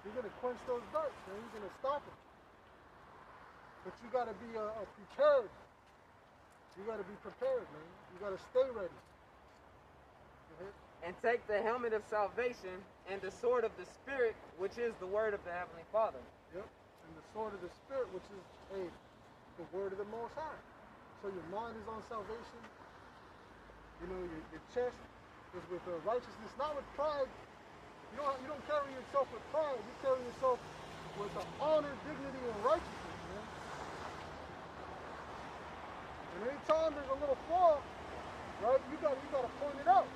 you're gonna quench those darts, man. You're gonna stop them. But you gotta be prepared. You gotta be prepared, man. You gotta stay ready. And take the helmet of salvation and the sword of the Spirit, which is the word of the Heavenly Father. Yep. And the sword of the Spirit, which is the word of the Most High. So your mind is on salvation. You know, your chest is with righteousness, not with pride. You don't carry yourself with pride. You carry yourself with the honor, dignity, and righteousness, man. And anytime there's a little flaw, right, you gotta point it out.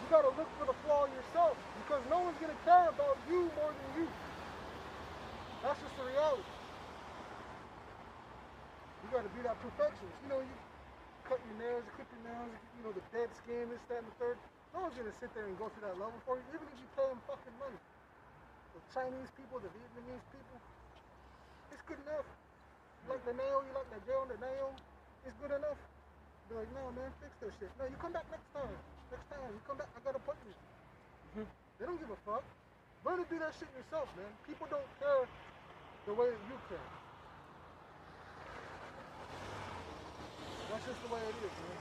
You gotta look for the flaw yourself, because no one's gonna care about you more than you. That's just the reality. You gotta be that perfectionist. You know, you cut your nails, you clip your nails, the dead skin, this, that, and the third. No one's gonna sit there and go through that level for you, even if you pay them fucking money. The Chinese people, the Vietnamese people, it's good enough. You like the nail, you like the gel, the nail, it's good enough. They're like, no, man, fix that shit. No, you come back next time. Next time, you come back, I got an appointment. They don't give a fuck. Learn to do that shit yourself, man. People don't care the way that you care. That's just the way it is, man.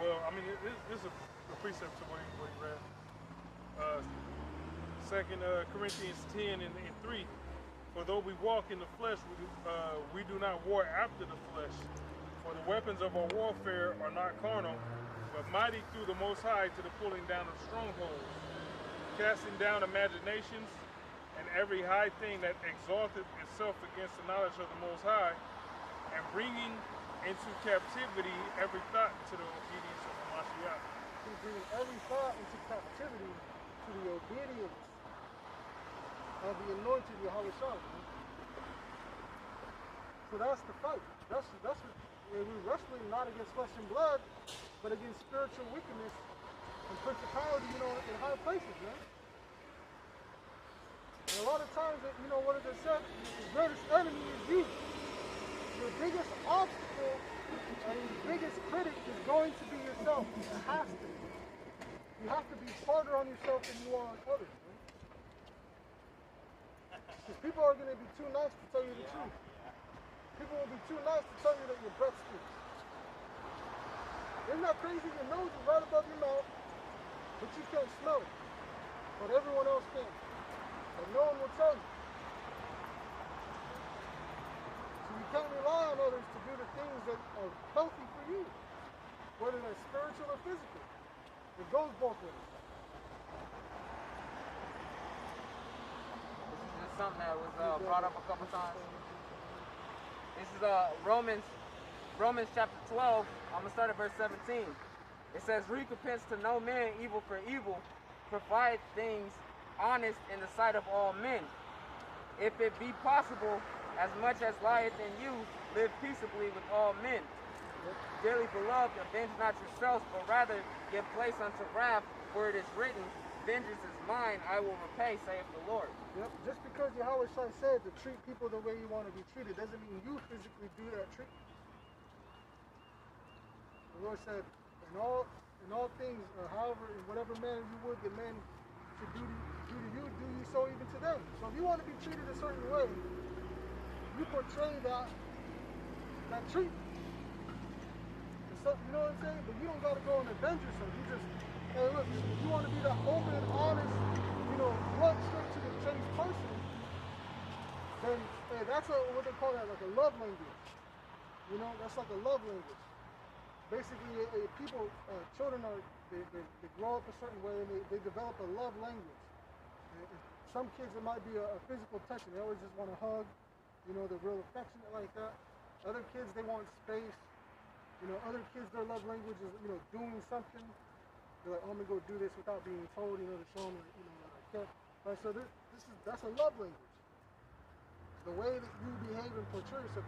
Well, I mean, this is a precept to what he read. 2 Corinthians 10 and 3. For though we walk in the flesh, we do not war after the flesh. For the weapons of our warfare are not carnal, but mighty through the Most High to the pulling down of strongholds, casting down imaginations and every high thing that exalteth itself against the knowledge of the Most High, and bringing into captivity every thought to the obedience of the Mashiach. basically bringing every thought into captivity to the obedience of the anointed Yahweh Shai. So that's the fight. That's what we're wrestling, not against flesh and blood, but against spiritual wickedness and principality, in high places, man. And a lot of times, what is it said? The greatest enemy is you. Your biggest obstacle and your biggest critic is going to be yourself. It has to. You have to be harder on yourself than you are on others, man. Because people are going to be too nice to tell you the truth. People will be too nice to tell you that your breath stinks. Isn't that crazy? Your nose is right above your mouth, but you can't smell it. But everyone else can. And no one will tell you. So you can't rely on others to do the things that are healthy for you, whether they're spiritual or physical. It goes both ways. This is something that was brought up a couple times. This is Romans chapter 12. I'm going to start at verse 17. It says, recompense to no man evil for evil, provide things honest in the sight of all men. If it be possible, as much as lieth in you, live peaceably with all men. Dearly beloved, avenge not yourselves, but rather give place unto wrath, for it is written, vengeance is mine, I will repay, saith the Lord. Yep. Just because Yahweh Shai said to treat people the way you want to be treated doesn't mean you physically do that treatment. The Lord said, in all things, however, in whatever manner you would that men should do to you, do you so even to them. So if you want to be treated a certain way, you portray that treatment. So, you know what I'm saying? But you don't got to go and avenge yourself. You just, hey, look, if you want to be that open and honest, blunt, straight to the chase person, then hey, that's what they call that, like a love language. That's like a love language. Basically, children they grow up a certain way and they develop a love language. Some kids, it might be a physical touch, and they always just want to hug. They're real affectionate like that. Other kids, they want space. Other kids, their love language is, doing something. They're like, oh, I'm going to go do this without being told, to show them, that I care. Right, so that's a love language. The way that you behave and portray yourself.